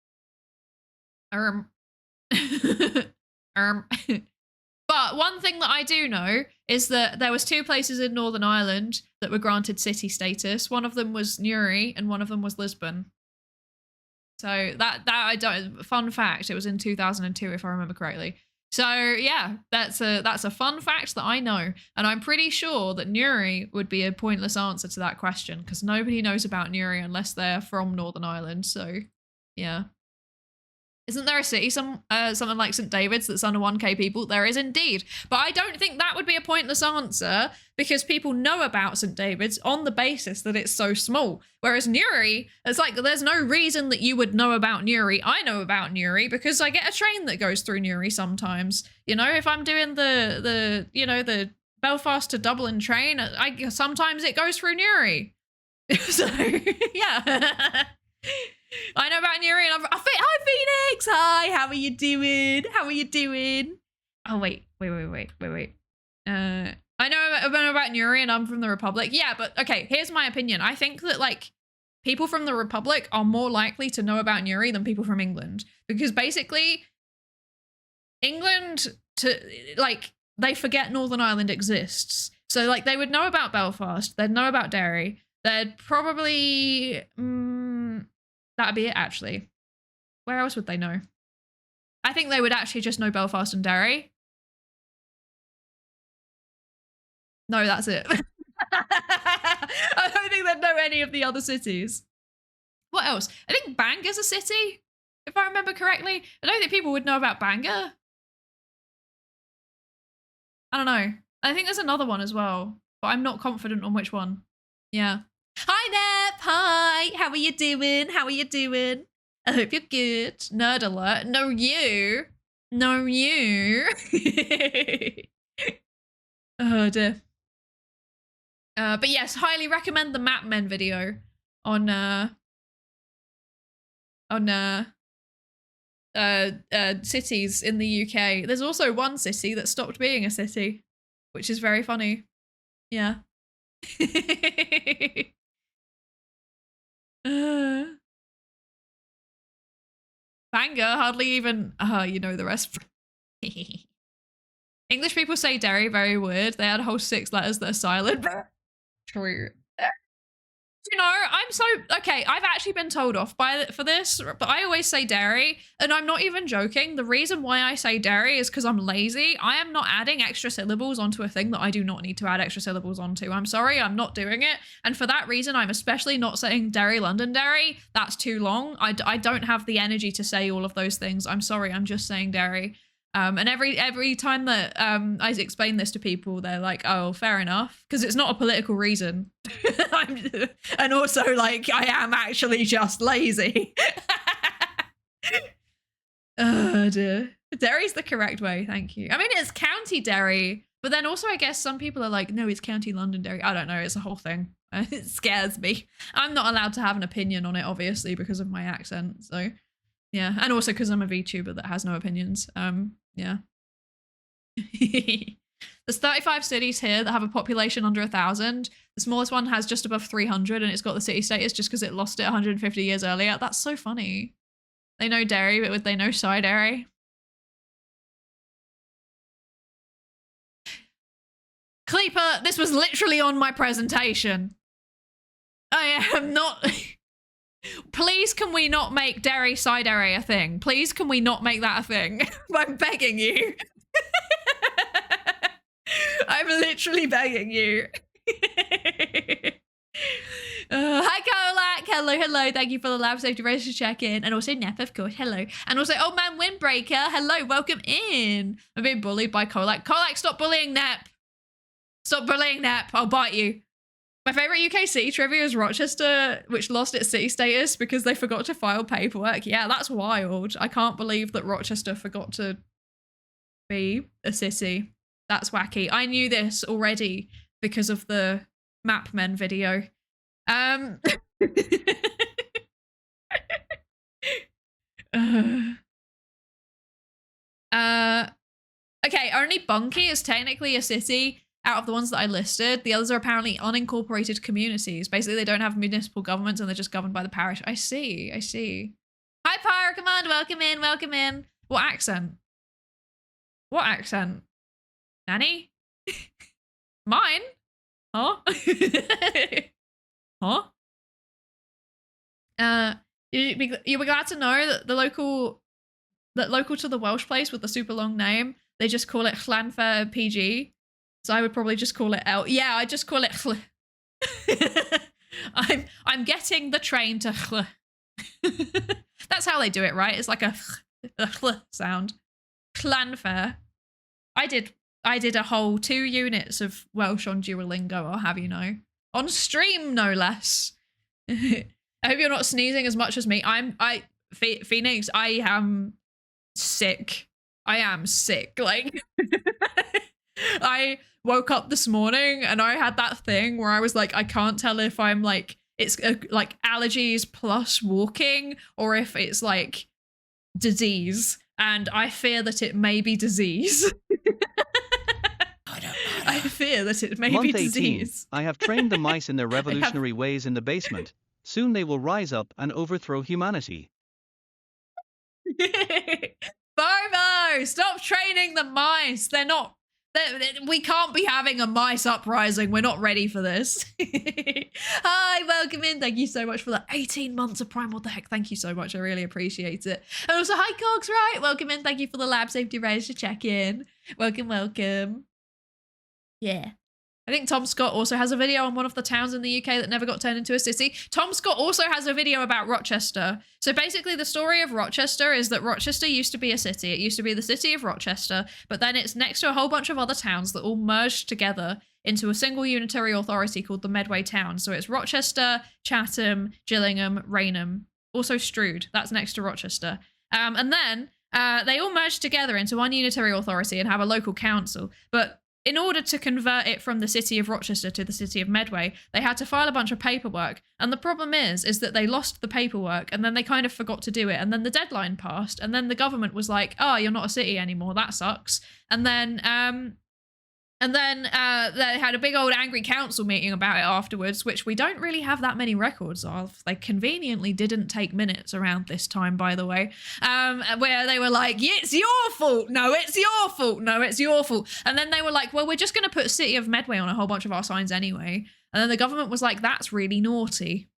But one thing that I do know is that there was 2 places in Northern Ireland that were granted city status. One of them was Newry and one of them was Lisbon. So that I don't, fun fact, it was in 2002 if I remember correctly. So yeah, that's a fun fact that I know. And I'm pretty sure that Newry would be a pointless answer to that question because nobody knows about Newry unless they're from Northern Ireland. So yeah. Isn't there a city, something like St. David's that's under 1k people? There is indeed. But I don't think that would be a pointless answer because people know about St. David's on the basis that it's so small. Whereas Newry, it's like there's no reason that you would know about Newry. I know about Newry because I get a train that goes through Newry sometimes. You know, if I'm doing the Belfast to Dublin train, sometimes it goes through Newry. So, yeah. I know about Newry and hi Phoenix! Hi, how are you doing? How are you doing? Oh, wait. I know about Newry and I'm from the Republic. Yeah, but okay, here's my opinion. I think that like people from the Republic are more likely to know about Newry than people from England. Because basically, England, they forget Northern Ireland exists. So like they would know about Belfast, they'd know about Derry, they'd probably... that'd be it, actually. Where else would they know? I think they would actually just know Belfast and Derry. No, that's it. I don't think they'd know any of the other cities. What else? I think Bangor's a city, if I remember correctly. I don't think people would know about Bangor. I don't know. I think there's another one as well, but I'm not confident on which one. Yeah. Hi, Nep. Hi. How are you doing? How are you doing? I hope you're good. Nerd alert. No, you. No, you. Oh, dear. But yes, highly recommend the Map Men video on cities in the UK. There's also one city that stopped being a city, which is very funny. Yeah. Bangor, hardly even, you know the rest. English people say Derry very weird. They had a whole 6 letters that are silent. True. You know, I'm so, okay, I've actually been told off for this, but I always say Derry, and I'm not even joking. The reason why I say Derry is because I'm lazy. I am not adding extra syllables onto a thing that I do not need to add extra syllables onto. I'm sorry, I'm not doing it. And for that reason, I'm especially not saying Derry, Londonderry. That's too long. I don't have the energy to say all of those things. I'm sorry, I'm just saying Derry. And every time that I explain this to people, they're like, oh, fair enough. Because it's not a political reason. And also, like, I am actually just lazy. Oh, dear. Derry's the correct way, thank you. I mean, it's County Derry, but then also I guess some people are like, no, it's County Londonderry. I don't know, it's a whole thing. It scares me. I'm not allowed to have an opinion on it, obviously, because of my accent, so... Yeah, and also because I'm a VTuber that has no opinions. Yeah. There's 35 cities here that have a population under 1,000. The smallest one has just above 300 and it's got the city status just because it lost it 150 years earlier. That's so funny. They know Derry, but would they know Psydere? Cleeper, this was literally on my presentation. I am not... Please can we not make Derry Psydere a thing? Please can we not make that a thing? I'm begging you. I'm literally begging you. Hi Kolak, hello, thank you for the lab safety race to check in. And also Nep, of course, hello. And also Old Man Windbreaker, hello, welcome in. I'm being bullied by Kolak. Kolak, stop bullying Nep. Stop bullying Nep, I'll bite you. My favourite UK city trivia is Rochester, which lost its city status because they forgot to file paperwork. Yeah, that's wild. I can't believe that Rochester forgot to be a city. That's wacky. I knew this already because of the Map Men video. Okay, only Bunkie is technically a city out of the ones that I listed. The others are apparently unincorporated communities. Basically, they don't have municipal governments and they're just governed by the parish. I see. Hi, Pyro Command. Welcome in. What accent? What accent? Nanny? Mine? Huh? Huh? You'll be glad to know that local to the Welsh place with the super long name, they just call it Llanfair PG. So I would probably just call it L. Yeah, I just call it I'm getting the train to That's how they do it, right? It's like a sound. Llanfair. I did a whole 2 units of Welsh on Duolingo, I'll have you know. On stream, no less. I hope you're not sneezing as much as me. Phoenix, I am sick. I am sick. Like, I woke up this morning and I had that thing where I was like, I can't tell if I'm like, it's like allergies plus walking or if it's like disease. And I fear that it may be disease. I fear that it may Month be 18. disease. I have trained the mice in their revolutionary ways in the basement. Soon they will rise up and overthrow humanity. Bobo, stop training the mice. We can't be having a mice uprising. We're not ready for this. Hi, welcome in. Thank you so much for the 18 months of Prime. What the heck? Thank you so much. I really appreciate it. And also, hi, Cogs, right? Welcome in. Thank you for the lab safety raise to check in. Welcome, welcome. Yeah. I think Tom Scott also has a video on one of the towns in the UK that never got turned into a city. Tom Scott also has a video about Rochester. So basically the story of Rochester is that Rochester used to be a city. It used to be the city of Rochester, but then it's next to a whole bunch of other towns that all merged together into a single unitary authority called the Medway Town. So it's Rochester, Chatham, Gillingham, Raynham, also Strood. That's next to Rochester. And then they all merged together into one unitary authority and have a local council. But in order to convert it from the city of Rochester to the city of Medway, they had to file a bunch of paperwork. And the problem is that they lost the paperwork and then they kind of forgot to do it. And then the deadline passed and then the government was like, oh, you're not a city anymore. That sucks. And then they had a big old angry council meeting about it afterwards, which we don't really have that many records of. They conveniently didn't take minutes around this time, by the way, where they were like, yeah, it's your fault. No, it's your fault. No, it's your fault. And then they were like, well, we're just going to put City of Medway on a whole bunch of our signs anyway. And then the government was like, that's really naughty.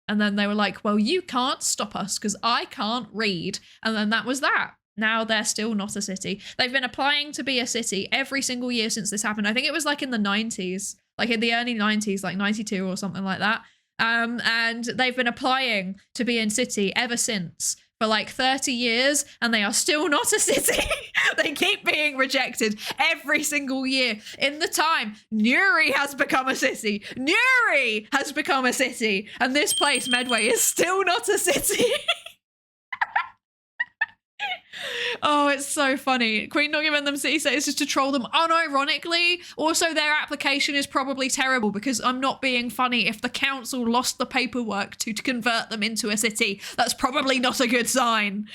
And then they were like, well, you can't stop us because I can't read. And then that was that. Now they're still not a city. They've been applying to be a city every single year since this happened. I think it was like in the 90s, like in the early 90s, like 92 or something like that. And they've been applying to be in city ever since for like 30 years and they are still not a city. They keep being rejected every single year. In the time, Newry has become a city. Newry has become a city. And this place, Medway, is still not a city. Oh, it's so funny. Queen not giving them city status just to troll them. Unironically, also their application is probably terrible because I'm not being funny. If the council lost the paperwork to convert them into a city, that's probably not a good sign.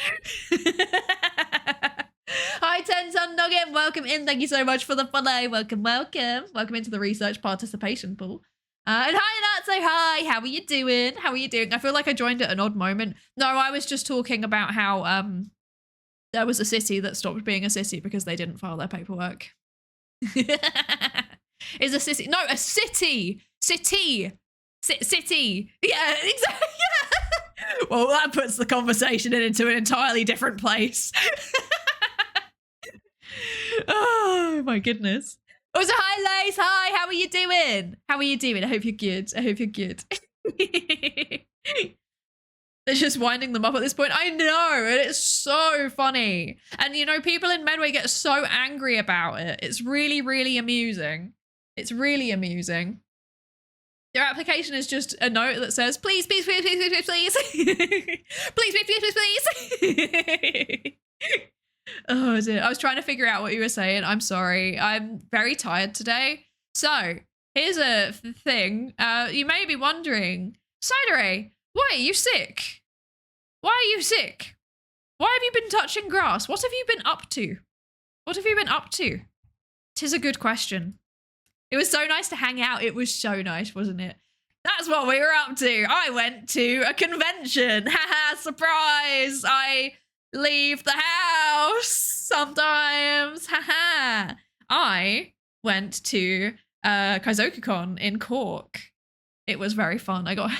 Hi, 10 Sun Nugget. Welcome in. Thank you so much for the follow. Welcome, welcome. Welcome into the research participation pool. And hi, Natso. Hi. How are you doing? How are you doing? I feel like I joined at an odd moment. No, I was just talking about how there was a city that stopped being a city because they didn't file their paperwork. Is a city? No, a city. City. City. Yeah, exactly. Yeah. Well, that puts the conversation into an entirely different place. Oh my goodness. Also, hi, Lace. Hi, how are you doing? How are you doing? I hope you're good. I hope you're good. They're just winding them up at this point. I know, and it's so funny. And you know, people in Medway get so angry about it. It's really, really amusing. It's really amusing. Their application is just a note that says, please, please, please, please, please, please, please. Please, please, please, please, please. Oh dear. I was trying to figure out what you were saying. I'm sorry. I'm very tired today. So here's a thing. You may be wondering, Psydere, why are you sick? Why are you sick? Why have you been touching grass? What have you been up to? What have you been up to? 'Tis a good question. It was so nice to hang out. It was so nice, wasn't it? That's what we were up to. I went to a convention. Haha, surprise. I leave the house. Sometimes. Haha. I went to KaizokuCon in Cork. It was very fun. I got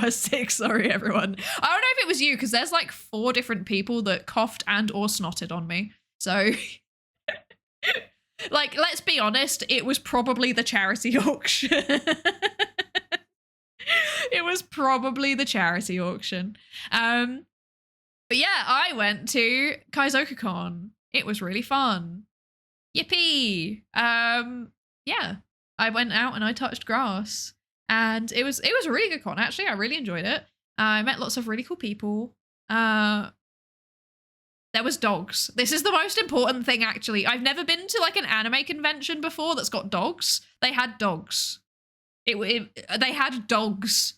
a 6. Sorry, everyone. I don't know if it was you, because there's like 4 different people that coughed and or snotted on me. So, like, let's be honest, it was probably the charity auction. It was probably the charity auction. But yeah, I went to KaizokuCon. It was really fun. Yippee! Yeah, I went out and I touched grass. And it was a really good con, actually. I really enjoyed it. I met lots of really cool people. There was dogs. This is the most important thing, actually. I've never been to like an anime convention before that's got dogs. They had dogs. They had dogs.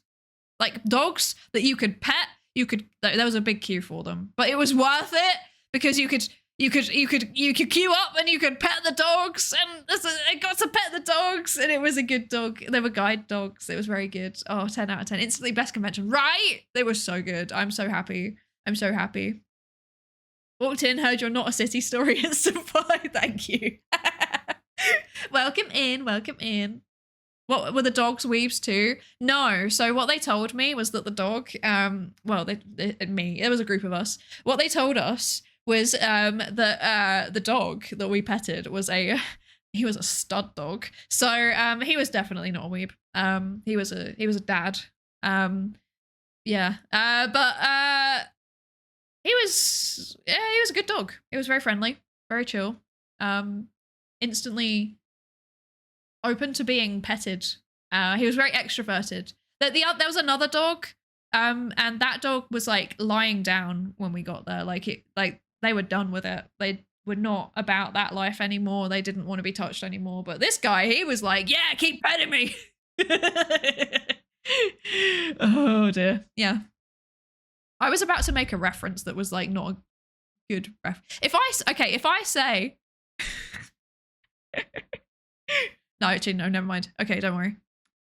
Like dogs that you could pet. There was a big queue for them. But it was worth it because you could queue up and you could pet the dogs, and I got to pet the dogs, and it was a good dog. They were guide dogs. It was very good. Oh, 10 out of 10. Instantly best convention, right? They were so good. I'm so happy. I'm so happy. Walked in, heard you're not a city story, and survived. Thank you. Welcome in. Welcome in. What were the dogs weebs too? No. So what they told me was that the dog, it was a group of us. What they told us was that the dog that we petted was he was a stud dog. So he was definitely not a weeb. He was a dad. Yeah. But he was a good dog. He was very friendly, very chill. Instantly open to being petted. He was very extroverted. There was another dog, and that dog was like lying down when we got there. Like they were done with it. They were not about that life anymore. They didn't want to be touched anymore. But this guy, he was like, yeah, keep petting me. Oh dear. Yeah. I was about to make a reference that was like not a good ref. If I say no, actually, no, never mind. Okay, don't worry.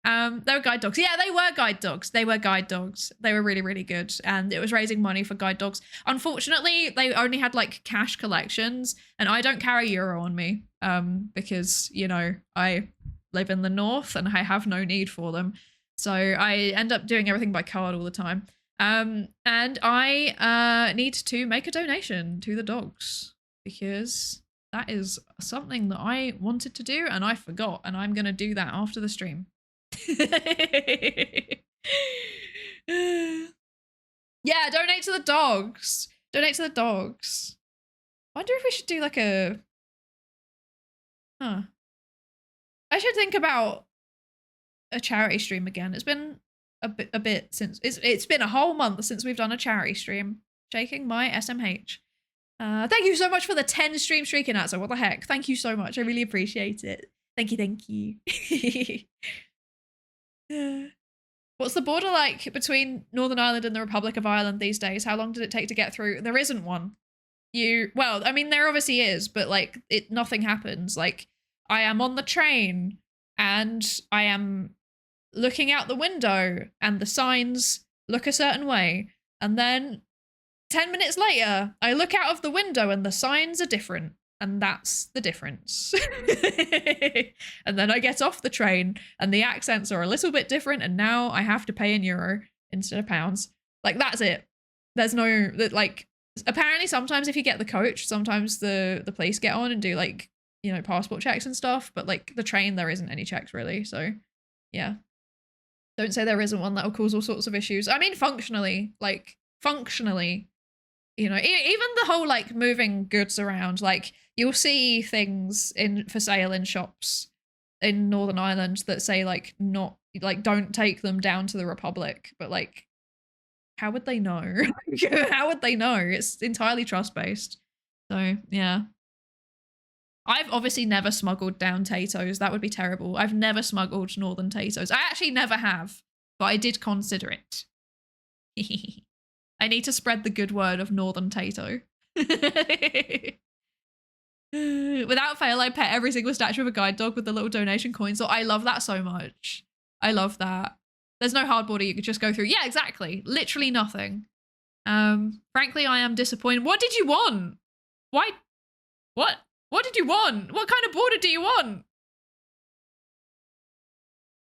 They were guide dogs. Yeah, they were guide dogs. They were guide dogs. They were really, really good. And it was raising money for guide dogs. Unfortunately, they only had like cash collections, and I don't carry euro on me because, you know, I live in the north and I have no need for them. So I end up doing everything by card all the time. And I need to make a donation to the dogs because that is something that I wanted to do and I forgot, and I'm going to do that after the stream. Yeah, donate to the dogs. Donate to the dogs. Wonder if we should do like a... I should think about a charity stream again. It's been a bit since... It's been a whole month since we've done a charity stream. Shaking my SMH. Thank you so much for the 10 stream streak in that. So what the heck? Thank you so much. I really appreciate it. Thank you. Thank you. What's the border like between Northern Ireland and the Republic of Ireland these days? How long did it take to get through? There isn't one. Well, I mean, there obviously is, but like nothing happens. Like I am on the train and I am looking out the window and the signs look a certain way. And then 10 minutes later, I look out of the window and the signs are different. And that's the difference. And then I get off the train and the accents are a little bit different. And now I have to pay in euro instead of pounds. Like, that's it. There's no, like, apparently sometimes if you get the coach, sometimes the police get on and do like, you know, passport checks and stuff. But like the train, there isn't any checks really. So yeah. Don't say there isn't one. That will cause all sorts of issues. I mean, functionally, you know, even the whole like moving goods around, like you'll see things for sale in shops in Northern Ireland that say like don't take them down to the Republic, but like how would they know? How would they know? It's entirely trust based. So yeah. I've obviously never smuggled down Tatoes. That would be terrible. I've never smuggled Northern Tatoes. I actually never have, but I did consider it. I need to spread the good word of Northern Tato. Without fail, I pet every single statue of a guide dog with the little donation coin. So I love that so much. I love that. There's no hard border you could just go through. Yeah, exactly. Literally nothing. Frankly, I am disappointed. What did you want? Why What? What did you want? What kind of border do you want?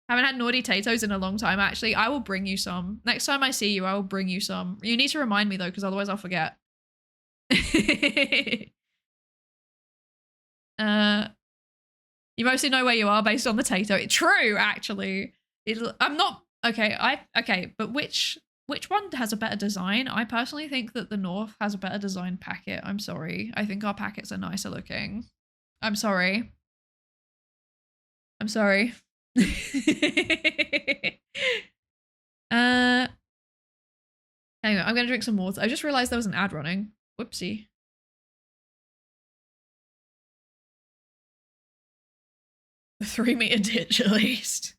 Haven't had naughty potatoes in a long time, actually. I will bring you some. Next time I see you, I will bring you some. You need to remind me, though, because otherwise I'll forget. You mostly know where you are based on the tato. True, actually. I'm not... Okay, but which one has a better design? I personally think that the North has a better design packet. I'm sorry. I think our packets are nicer looking. I'm sorry. I'm sorry. Anyway, I'm gonna drink some water. I just realized there was an ad running. Whoopsie. The 3-meter ditch, at least.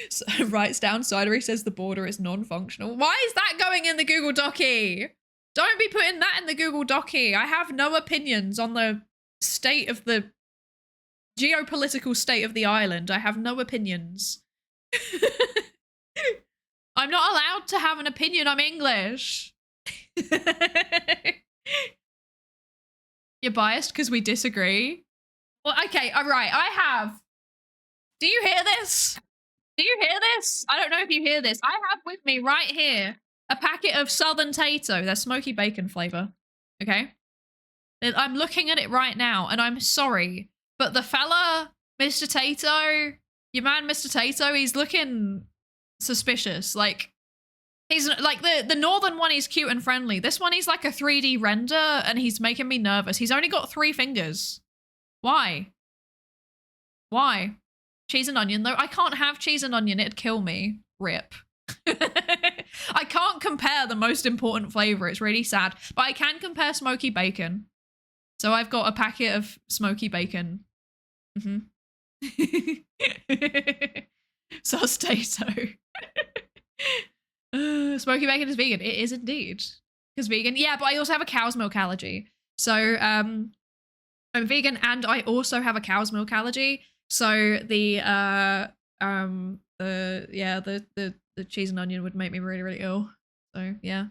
So, writes down, Psydere says the border is non-functional. Why is that going in the Google Docie? Don't be putting that in the Google Docie. I have no opinions on the state of the geopolitical state of the island. I have no opinions. I'm not allowed to have an opinion. I'm English. You're biased because we disagree. Well, okay, all right. I have. Do you hear this? Do you hear this? I don't know if you hear this. I have with me right here a packet of Southern Tato. They're smoky bacon flavor. Okay. I'm looking at it right now, and I'm sorry, but the fella, Mr. Tato, your man, Mr. Tato, he's looking suspicious. Like, he's like the northern one. He's cute and friendly. This one, he's like a 3D render, and he's making me nervous. He's only got 3 fingers. Why? Why? Cheese and onion, though. I can't have cheese and onion. It'd kill me. Rip. I can't compare the most important flavor. It's really sad. But I can compare smoky bacon. So I've got a packet of smoky bacon. Sauce Tato. Smoky bacon is vegan. It is indeed. Because vegan. Yeah, but I also have a cow's milk allergy. So I'm vegan and I also have a cow's milk allergy. So the cheese and onion would make me really, really ill. So yeah.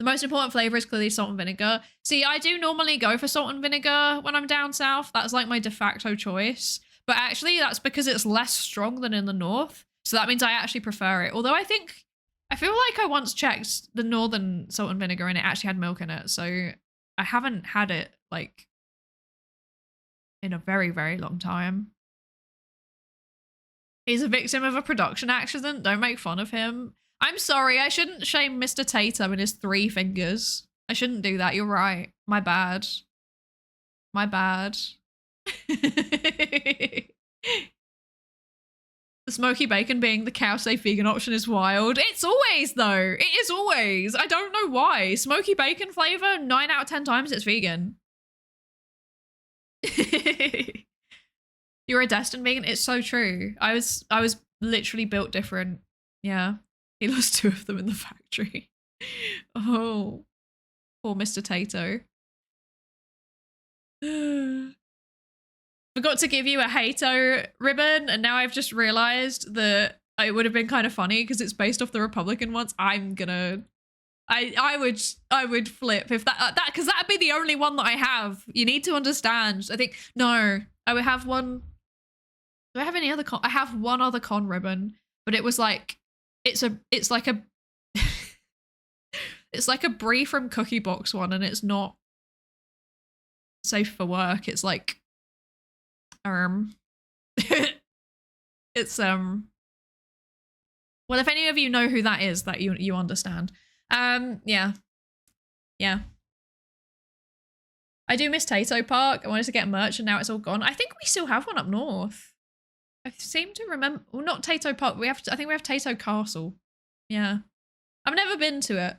The most important flavor is clearly salt and vinegar. See, I do normally go for salt and vinegar when I'm down south. That's like my de facto choice. But actually that's because it's less strong than in the north. So that means I actually prefer it. Although I feel like I once checked the northern salt and vinegar and it actually had milk in it. So I haven't had it like in a very, very long time. He's a victim of a production accident. Don't make fun of him. I'm sorry. I shouldn't shame Mr. Tato and his 3 fingers. I shouldn't do that. You're right. My bad. My bad. The smoky bacon being the cow-safe vegan option is wild. It's always, though. It is always. I don't know why. Smoky bacon flavor, 9 out of 10 times it's vegan. You're a destined vegan. It's so true. I was literally built different. Yeah. He lost 2 of them in the factory. Oh. Poor Mr. Tato. Forgot to give you a Hato ribbon, and now I've just realized that it would have been kind of funny because it's based off the Republican ones. I would flip if that because that'd be the only one that I have. You need to understand. I think no, I would have one. Do I have any other con? I have one other con ribbon, but it was like it's like a it's like a Brie from Cookie Box one, and it's not safe for work. It's like it's well, if any of you know who that is, that you understand. Yeah. I do miss Tato Park. I wanted to get merch and now it's all gone. I think we still have one up north. I seem to remember, well, not Tato Park. I think we have Tato Castle. Yeah. I've never been to it.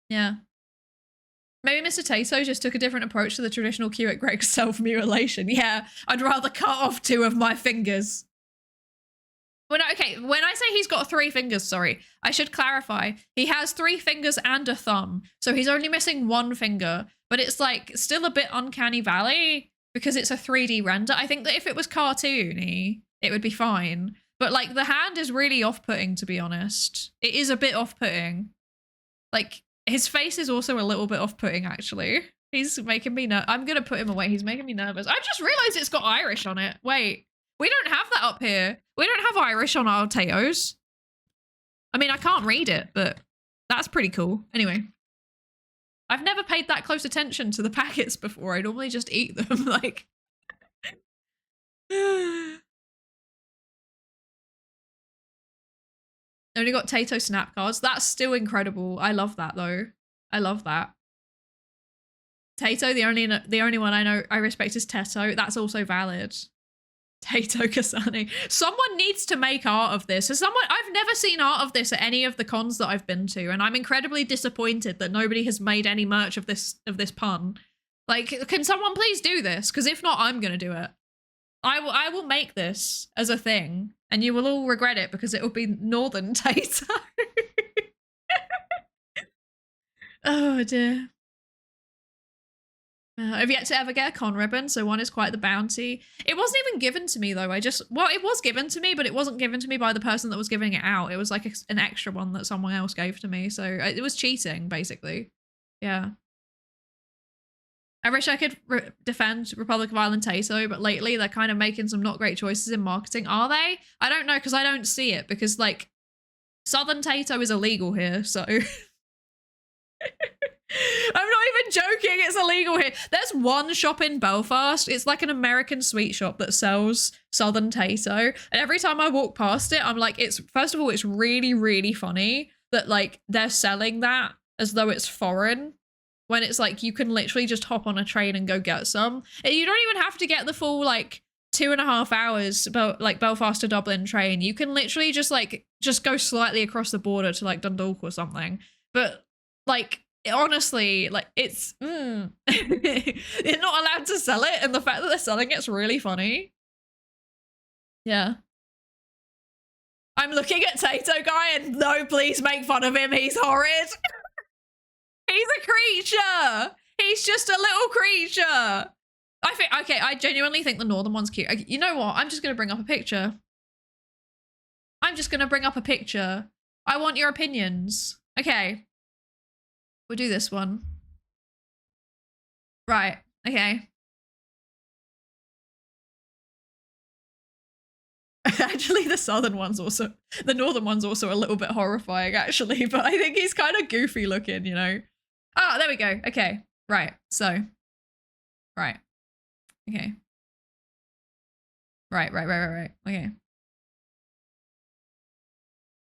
Yeah. Maybe Mr. Tato just took a different approach to the traditional cue at Greg's self-mutilation. Yeah, I'd rather cut off 2 of my fingers. When I say he's got 3 fingers, sorry, I should clarify. He has 3 fingers and a thumb, so he's only missing 1 finger, but it's like still a bit uncanny valley because it's a 3D render. I think that if it was cartoony, it would be fine. But like the hand is really off-putting, to be honest. It is a bit off-putting. Like his face is also a little bit off-putting, actually. He's making me nervous. I'm gonna put him away. He's making me nervous. I just realized it's got Irish on it. Wait, we don't have that up here. We don't have Irish on our potatoes. I mean, I can't read it, but that's pretty cool. Anyway, I've never paid that close attention to the packets before. I normally just eat them, like. Only got Tato snap cards. That's still incredible. I love that though. I love that. Tato, the only one I know I respect is Teto. That's also valid. Tato Kasane. Someone needs to make art of this. I've never seen art of this at any of the cons that I've been to, and I'm incredibly disappointed that nobody has made any merch of this pun. Like, can someone please do this? Because if not, I'm gonna do it. I will make this as a thing, and you will all regret it because it will be Northern Tato. Oh dear. I've yet to ever get a con ribbon, so one is quite the bounty. It wasn't even given to me though. Well, it was given to me, but it wasn't given to me by the person that was giving it out. It was like an extra one that someone else gave to me, so it was cheating, basically. Yeah. I wish I could defend Republic of Ireland Tato, but lately they're kind of making some not great choices in marketing. Are they? I don't know, because I don't see it, because like Southern Tato is illegal here, so I'm not even joking, it's illegal here. There's one shop in Belfast, it's like an American sweet shop that sells Southern Tato, and every time I walk past it, I'm like, first of all, it's really, really funny that like they're selling that as though it's foreign, when it's like you can literally just hop on a train and go get some. And you don't even have to get the full like 2.5 hours like Belfast to Dublin train. You can literally just go slightly across the border to like Dundalk or something. But like honestly, like it's they're not allowed to sell it, and the fact that they're selling it's really funny. Yeah. I'm looking at Tato guy and no, please make fun of him. He's horrid. He's a creature. He's just a little creature. I genuinely think the northern one's cute. You know what? I'm just going to bring up a picture. I want your opinions. Okay. We'll do this one. Right. Okay. Actually, the northern one's also a little bit horrifying, actually, but I think he's kind of goofy looking, you know? Ah, there we go. Okay. Right. So. Right. Okay. Right. Okay.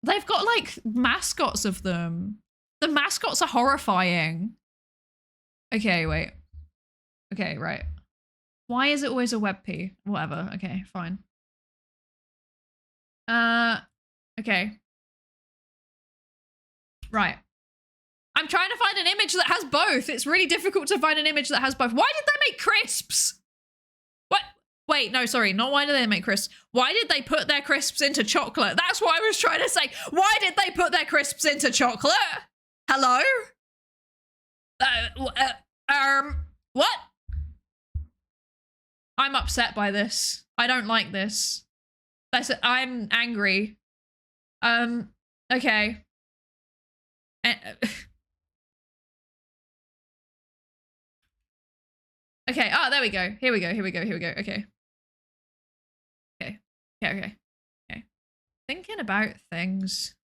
They've got, like, mascots of them. The mascots are horrifying. Okay, wait. Okay, right. Why is it always a WebP? Whatever. Okay, fine. Okay. Right. I'm trying to find an image that has both. It's really difficult to find an image that has both. Why did they make crisps? What? Wait, no, sorry. Not why did they make crisps. Why did they put their crisps into chocolate? That's what I was trying to say. Why did they put their crisps into chocolate? Hello? What? I'm upset by this. I don't like this. I'm angry. Okay. Okay, oh, there we go. Here we go. Okay. Okay. Thinking about things.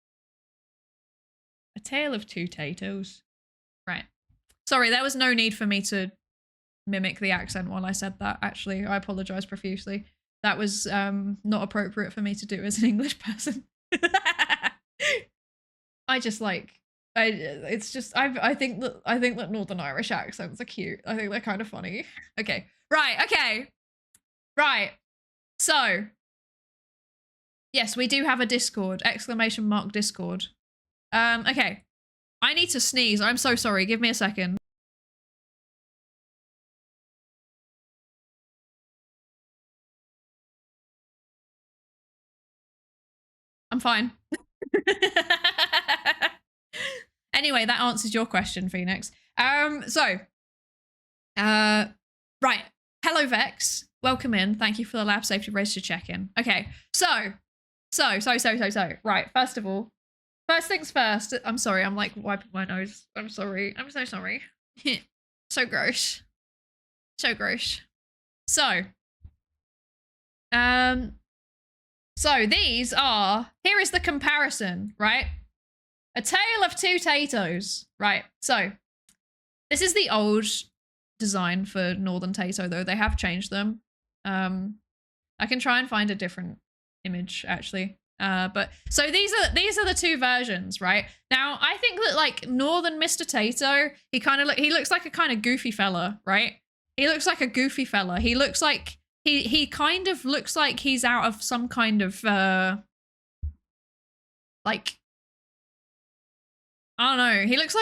A Tale of Two Tatos. Right. Sorry, there was no need for me to mimic the accent while I said that, actually. I apologize profusely. That was not appropriate for me to do as an English person. I think that Northern Irish accents are cute. I think they're kind of funny. Okay. Right. So, yes, we do have a Discord. ! Discord. Okay. I need to sneeze. I'm so sorry. Give me a second. I'm fine. Anyway, that answers your question, Phoenix. Right. Hello, Vex. Welcome in. Thank you for the lab safety register check-in. Okay, so. Right, first of all, first things first. I'm sorry, I'm like wiping my nose. I'm sorry. I'm so sorry. So gross. So gross. So, these are, here is the comparison, right? A tale of two Tatos, right? So, this is the old design for Northern Tato, though. They have changed them. I can try and find a different image, actually. But so these are the two versions, right? Now, I think that like Northern Mr. Tato, he looks like a kind of goofy fella, right? He looks like a goofy fella. He looks like he kind of looks like he's out of some kind of like, I don't know. He looks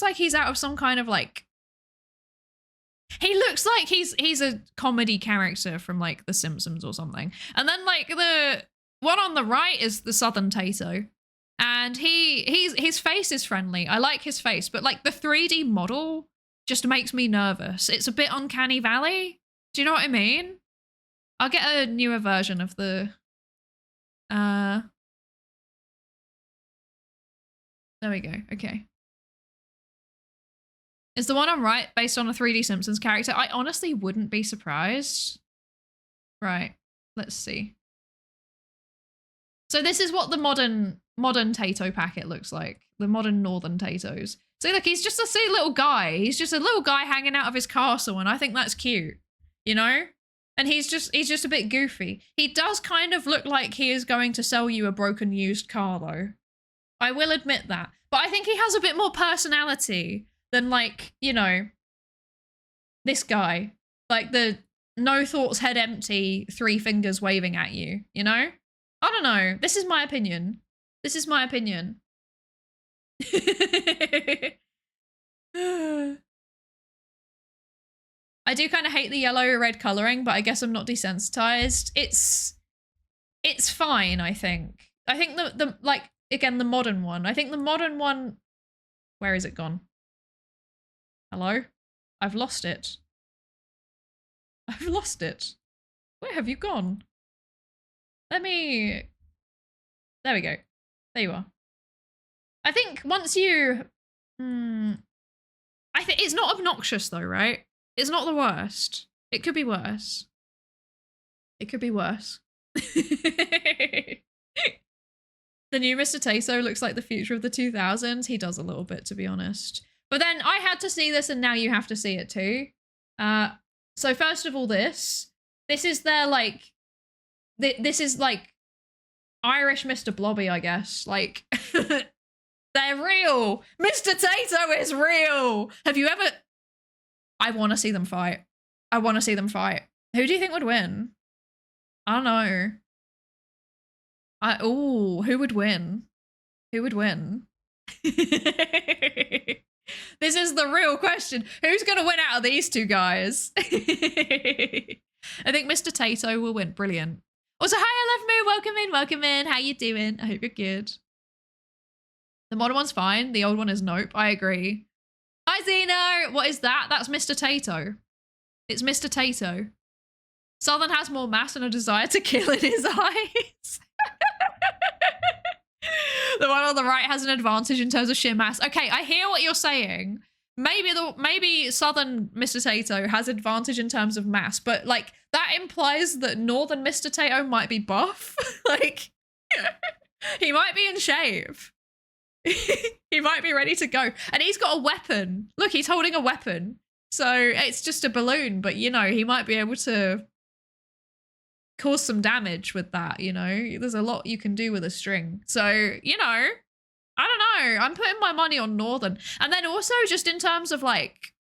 like he's out of some kind of like, he looks like he's a comedy character from like The Simpsons or something. And then like the one on the right is the Southern Tato. And his face is friendly. I like his face, but like the 3D model just makes me nervous. It's a bit uncanny valley. Do you know what I mean? I'll get a newer version of the there we go. Okay. Is the one on right based on a 3D Simpsons character? I honestly wouldn't be surprised. Right. Let's see. So this is what the modern Tato packet looks like. The modern Northern Tatos. So look, he's just a silly little guy. He's just a little guy hanging out of his castle, and I think that's cute. You know? And he's just a bit goofy. He does kind of look like he is going to sell you a broken used car, though. I will admit that. But I think he has a bit more personality than, like, you know, this guy. Like the no thoughts, head empty, 3 fingers waving at you, you know? I don't know. This is my opinion. This is my opinion. I do kind of hate the yellow-red coloring, but I guess I'm not desensitized. It's fine, I think. I think the like, again, the modern one. I think the modern one... Where is it gone? Hello? I've lost it. I've lost it. Where have you gone? Let me... There we go. There you are. I think once you... I think it's not obnoxious though, right? It's not the worst. It could be worse. It could be worse. The new Mr. Tato looks like the future of the 2000s. He does a little bit, to be honest. But then I had to see this and now you have to see it too. So first of all, this is their like... This is like Irish Mr. Blobby, I guess. Like, they're real. Mr. Tato is real. Have you ever... I want to see them fight. I want to see them fight. Who do you think would win? I don't know. Ooh, who would win? Who would win? This is the real question. Who's going to win out of these two guys? I think Mr. Tato will win. Brilliant. Also, hi, I love Moo. Welcome in, welcome in. How you doing? I hope you're good. The modern one's fine. The old one is nope. I agree. Hi, Zeno. What is that? That's Mr. Tato. It's Mr. Tato. Southern has more mass and a desire to kill in his eyes. The one on the right has an advantage in terms of sheer mass. Okay, I hear what you're saying. Maybe Southern Mr. Tato has advantage in terms of mass, but like that implies that Northern Mr. Tato might be buff. Like, he might be in shape. He might be ready to go. And he's got a weapon. Look, he's holding a weapon. So it's just a balloon, but you know, he might be able to cause some damage with that, you know? There's a lot you can do with a string. So, you know, I don't know. I'm putting my money on Northern. And then also just in terms of like,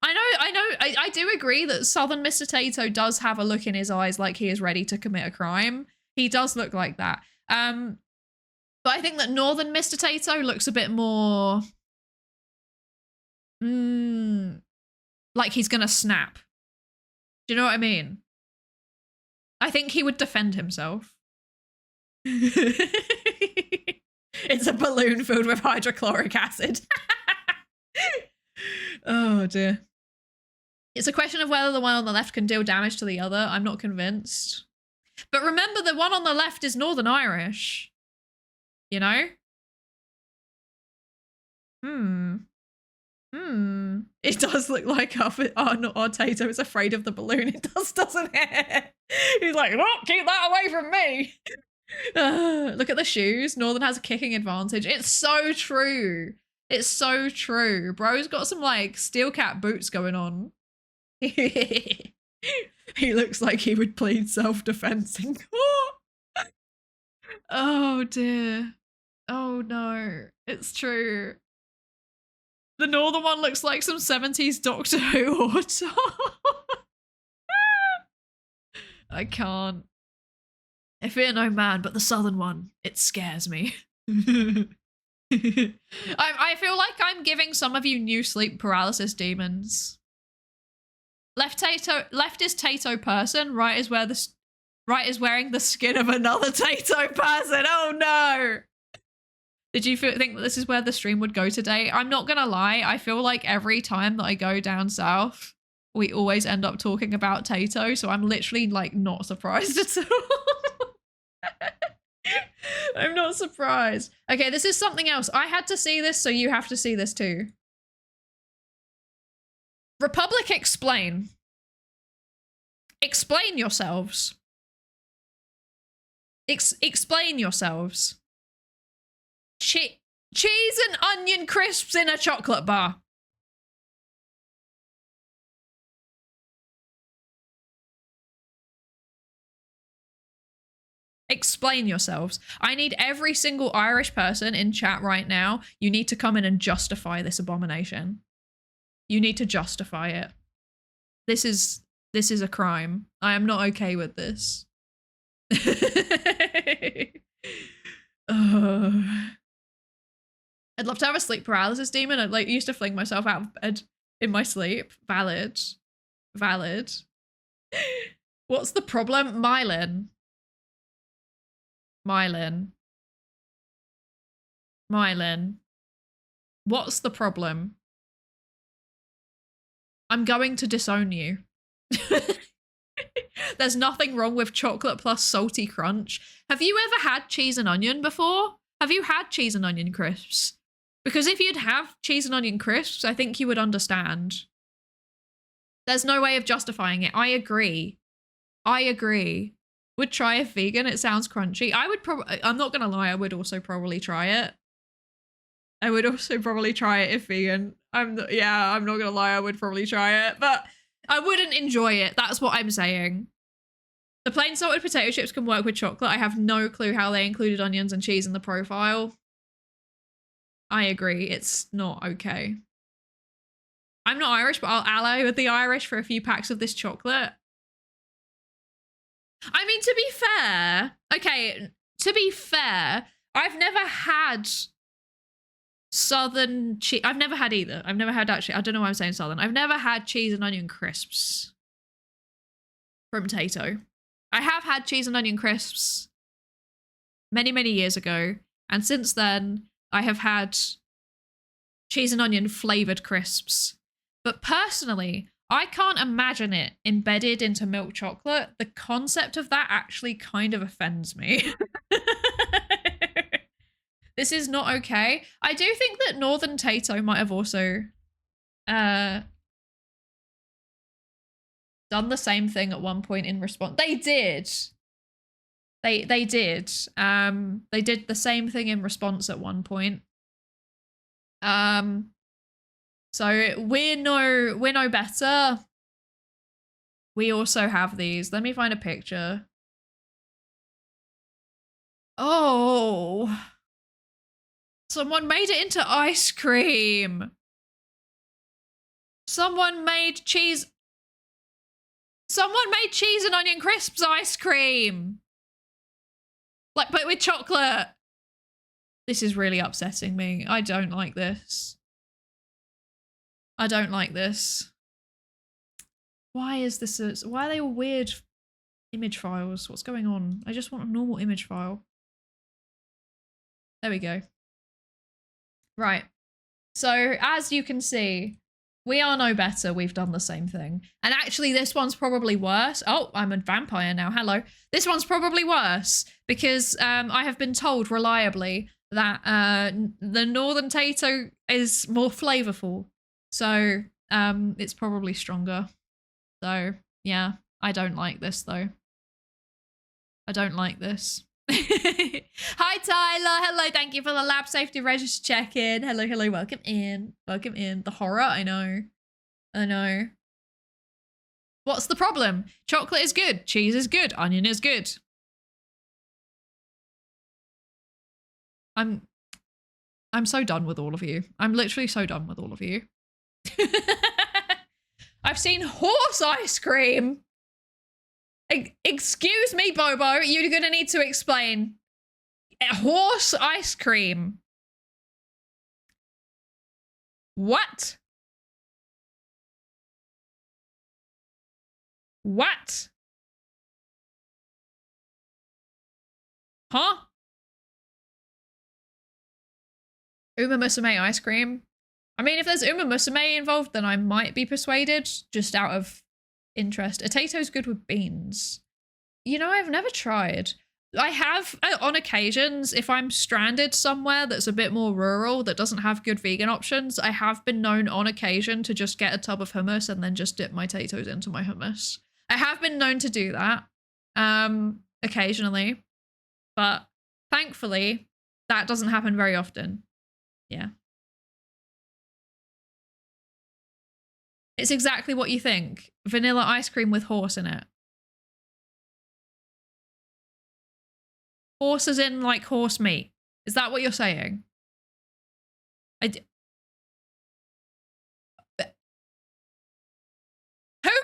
I do agree that Southern Mr. Tato does have a look in his eyes like he is ready to commit a crime. He does look like that. But I think that Northern Mr. Tato looks a bit more... like he's gonna snap. Do you know what I mean? I think he would defend himself. It's a balloon filled with hydrochloric acid. Oh dear. It's a question of whether the one on the left can deal damage to the other. I'm not convinced. But remember, the one on the left is Northern Irish. You know? It does look like our Tato is afraid of the balloon. It does, doesn't it? He's like, oh, keep that away from me. Look at the shoes. Northern has a kicking advantage. It's so true. It's so true. Bro's got some like steel cap boots going on. He looks like he would plead self-defense in court. Oh dear. Oh no. It's true. The northern one looks like some 70s Doctor Who auto. I can't. I fear no man, but the southern one, it scares me. I feel like I'm giving some of you new sleep paralysis demons. Left is Tato person, right is wearing the skin of another Tato person. Oh no. Did you think that this is where the stream would go today? I'm not gonna lie, I feel like every time that I go down south, we always end up talking about Tato, so I'm literally like not surprised at all. I'm not surprised. Okay, this is something else. I had to see this, so you have to see this too. Republic explain. Explain yourselves. Explain yourselves. Cheese and onion crisps in a chocolate bar. Explain yourselves. I need every single Irish person in chat right now. You need to come in and justify this abomination. You need to justify it. This is a crime. I am not okay with this. I'd love to have a sleep paralysis demon. I'd like used to fling myself out of bed in my sleep. Valid. Valid. What's the problem? Myelin. What's the problem? I'm going to disown you. There's nothing wrong with chocolate plus salty crunch. Have you ever had cheese and onion before? Have you had cheese and onion crisps? Because if you'd have cheese and onion crisps, I think you would understand. There's no way of justifying it. I agree. Would try if vegan. It sounds crunchy. I'm not gonna lie, I would also probably try it. I would also probably try it if vegan. I'm not gonna lie, I would probably try it, but I wouldn't enjoy it. That's what I'm saying. The plain salted potato chips can work with chocolate. I have no clue how they included onions and cheese in the profile. I agree, it's not okay. I'm not Irish, but I'll ally with the Irish for a few packs of this chocolate. I mean, to be fair, I've never had southern cheese. I've never had either. I've never had actually, I don't know why I'm saying southern. I've never had cheese and onion crisps from Tato. I have had cheese and onion crisps many, many years ago. And since then, I have had cheese and onion flavored crisps. But personally, I can't imagine it embedded into milk chocolate. The concept of that actually kind of offends me. This is not okay. I do think that Northern Tato might have also done the same thing at one point in response. They did. They did. They did the same thing in response at one point. So we're no better. We also have these. Let me find a picture. Oh. Someone made it into ice cream. Someone made cheese and onion crisps ice cream. Like, but with chocolate. This is really upsetting me. I don't like this. I don't like this. Why is this? Why are they all weird image files? What's going on? I just want a normal image file. There we go. Right. So as you can see, we are no better. We've done the same thing. And actually this one's probably worse. Oh, I'm a vampire now. Hello. This one's probably worse because I have been told reliably that the Northern Tato is more flavorful. So it's probably stronger. So yeah, I don't like this though. I don't like this. Hi Tyler, hello, thank you for the lab safety register check-in. Hello, hello, welcome in. Welcome in. The horror, I know. I know. What's the problem? Chocolate is good, cheese is good, onion is good. I'm so done with all of you. I'm literally so done with all of you. I've seen horse ice cream. Excuse me, Bobo, you're gonna need to explain. Horse ice cream. What? What? Huh? Uma Musume ice cream? I mean, if there's Uma Musume involved, then I might be persuaded, just out of interest. A potato's good with beans. You know, I've never tried. I have, on occasions, if I'm stranded somewhere that's a bit more rural, that doesn't have good vegan options, I have been known on occasion to just get a tub of hummus and then just dip my potatoes into my hummus. I have been known to do that, occasionally, but thankfully, that doesn't happen very often. Yeah. It's exactly what you think. Vanilla ice cream with horse in it. Horse as in like horse meat. Is that what you're saying? Who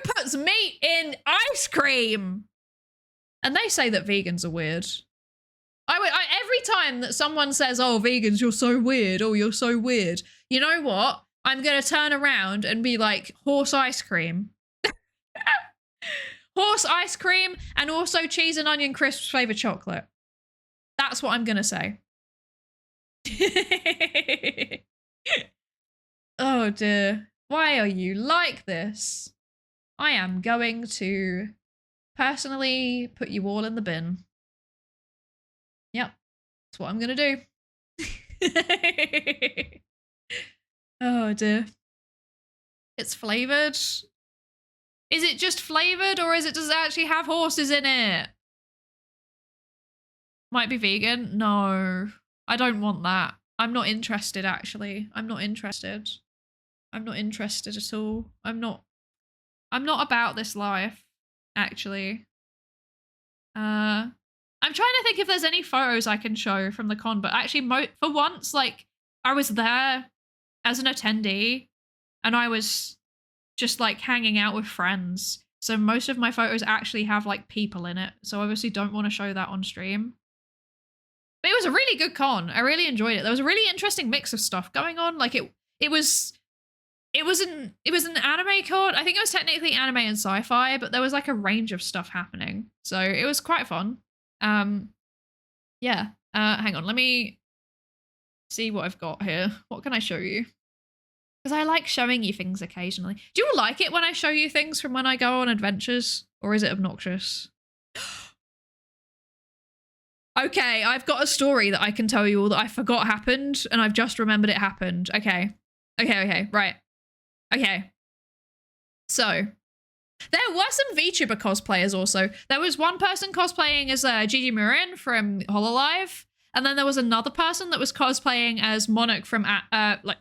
puts meat in ice cream? And they say that vegans are weird. Every time that someone says, oh, vegans, you're so weird. Oh, you're so weird. You know what? I'm going to turn around and be like, horse ice cream. Horse ice cream and also cheese and onion crisps flavored chocolate. That's what I'm going to say. Oh dear. Why are you like this? I am going to personally put you all in the bin. Yep. That's what I'm going to do. Oh dear. It's flavored. Is it just flavored or does it actually have horses in it? Might be vegan. No, I don't want that. I'm not interested, actually. I'm not interested. I'm not interested at all. I'm not about this life, actually. I'm trying to think if there's any photos I can show from the con, but actually for once, like, I was there as an attendee and I was just like hanging out with friends. So most of my photos actually have like people in it. So obviously don't want to show that on stream. But it was a really good con. I really enjoyed it. There was a really interesting mix of stuff going on. Like it was an anime con. I think it was technically anime and sci-fi, but there was like a range of stuff happening. So it was quite fun. Yeah. Hang on, let me see what I've got here. What can I show you? Because I like showing you things occasionally. Do you like it when I show you things from when I go on adventures? Or is it obnoxious? Okay, I've got a story that I can tell you all that I forgot happened, and I've just remembered it happened. Okay, right. Okay. So, there were some VTuber cosplayers also. There was one person cosplaying as Gigi Murin from Hololive, and then there was another person that was cosplaying as Monarch from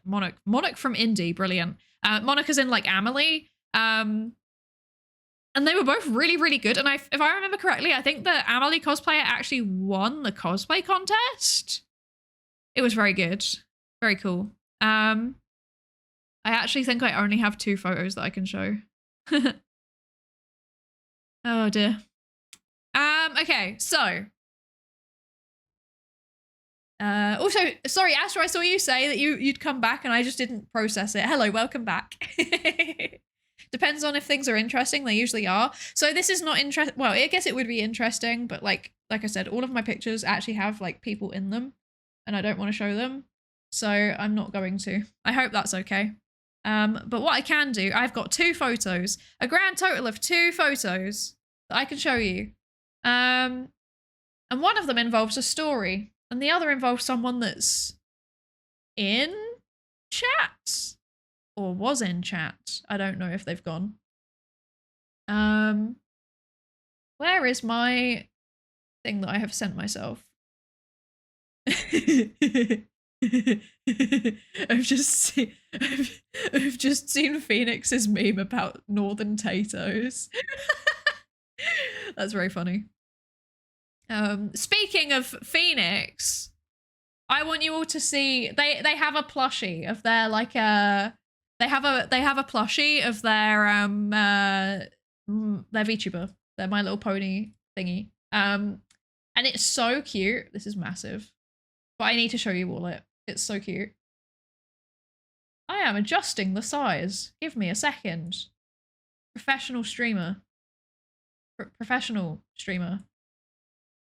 Monarch from Indie. Brilliant. Monarch is in like Amelie. And they were both really, really good. And if I remember correctly, I think the Amelie cosplayer actually won the cosplay contest. It was very good. Very cool. I actually think I only have 2 photos that I can show. Oh dear. Okay, so. Also, sorry, Astro, I saw you say that you'd come back and I just didn't process it. Hello, welcome back. Depends on if things are interesting. They usually are. So this is not interesting. Well, I guess it would be interesting, but like I said, all of my pictures actually have like people in them and I don't want to show them. So I'm not going to. I hope that's okay. But what I can do, I've got 2 photos, a grand total of 2 photos that I can show you. And one of them involves a story and the other involves someone that's in chat. or was in chat. I don't know if they've gone. Where is my thing that I have sent myself? I've just seen Phoenix's meme about Northern Tatoes. That's very funny. Speaking of Phoenix, I want you all to see they have a plushie of their like they have a plushie of their VTuber, their My Little Pony thingy. And it's so cute. This is massive. But I need to show you all it. It's so cute. I am adjusting the size. Give me a second. Professional streamer. Professional streamer.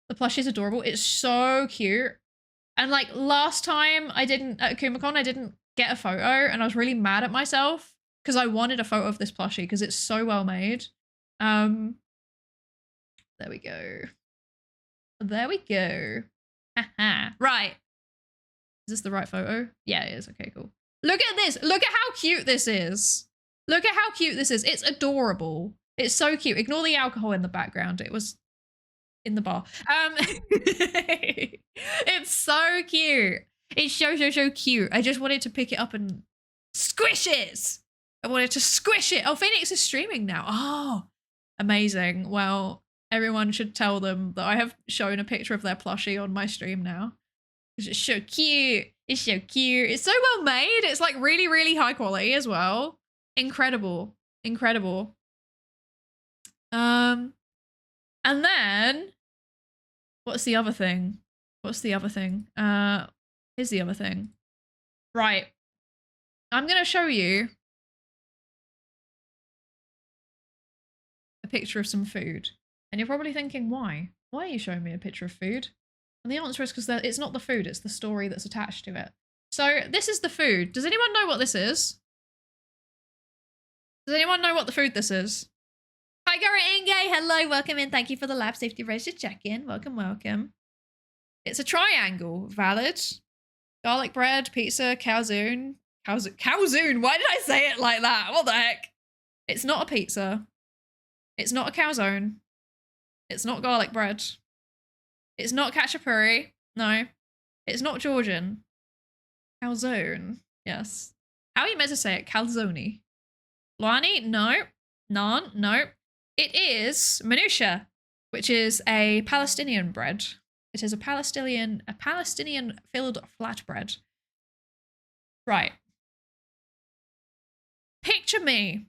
The plushie is adorable. It's so cute. And like last time at KumaCon, I didn't get a photo and I was really mad at myself because I wanted a photo of this plushie because it's so well made. There we go. There we go. Right. Is this the right photo? Yeah, it is. Okay, cool. Look at this. Look at how cute this is. Look at how cute this is. It's adorable. It's so cute. Ignore the alcohol in the background. It was in the bar. It's so cute. It's so cute. I just wanted to pick it up and squish it. I wanted to squish it. Oh, Phoenix is streaming now. Oh, amazing. Well, everyone should tell them that I have shown a picture of their plushie on my stream now. It's so cute. It's so cute. It's so well made. It's like really, really high quality as well. Incredible. Incredible. And then what's the other thing? What's the other thing? Here's the other thing. Right. I'm going to show you a picture of some food. And you're probably thinking, why? Why are you showing me a picture of food? And the answer is because it's not the food, it's the story that's attached to it. So this is the food. Does anyone know what this is? Does anyone know what the food this is? Hi, Garrett Inge. Hello, welcome in. Thank you for the lab safety register check-in. Welcome, welcome. It's a triangle. Valid. Garlic bread, pizza, calzone. Calzone? Why did I say it like that? What the heck? It's not a pizza. It's not a calzone. It's not garlic bread. It's not khachapuri. No. It's not Georgian. Calzone. Yes. How are you meant to say it? Calzone. Lani? No. Naan? No. It is Manusha, which is a Palestinian bread. It is a Palestinian filled flatbread. Right. Picture me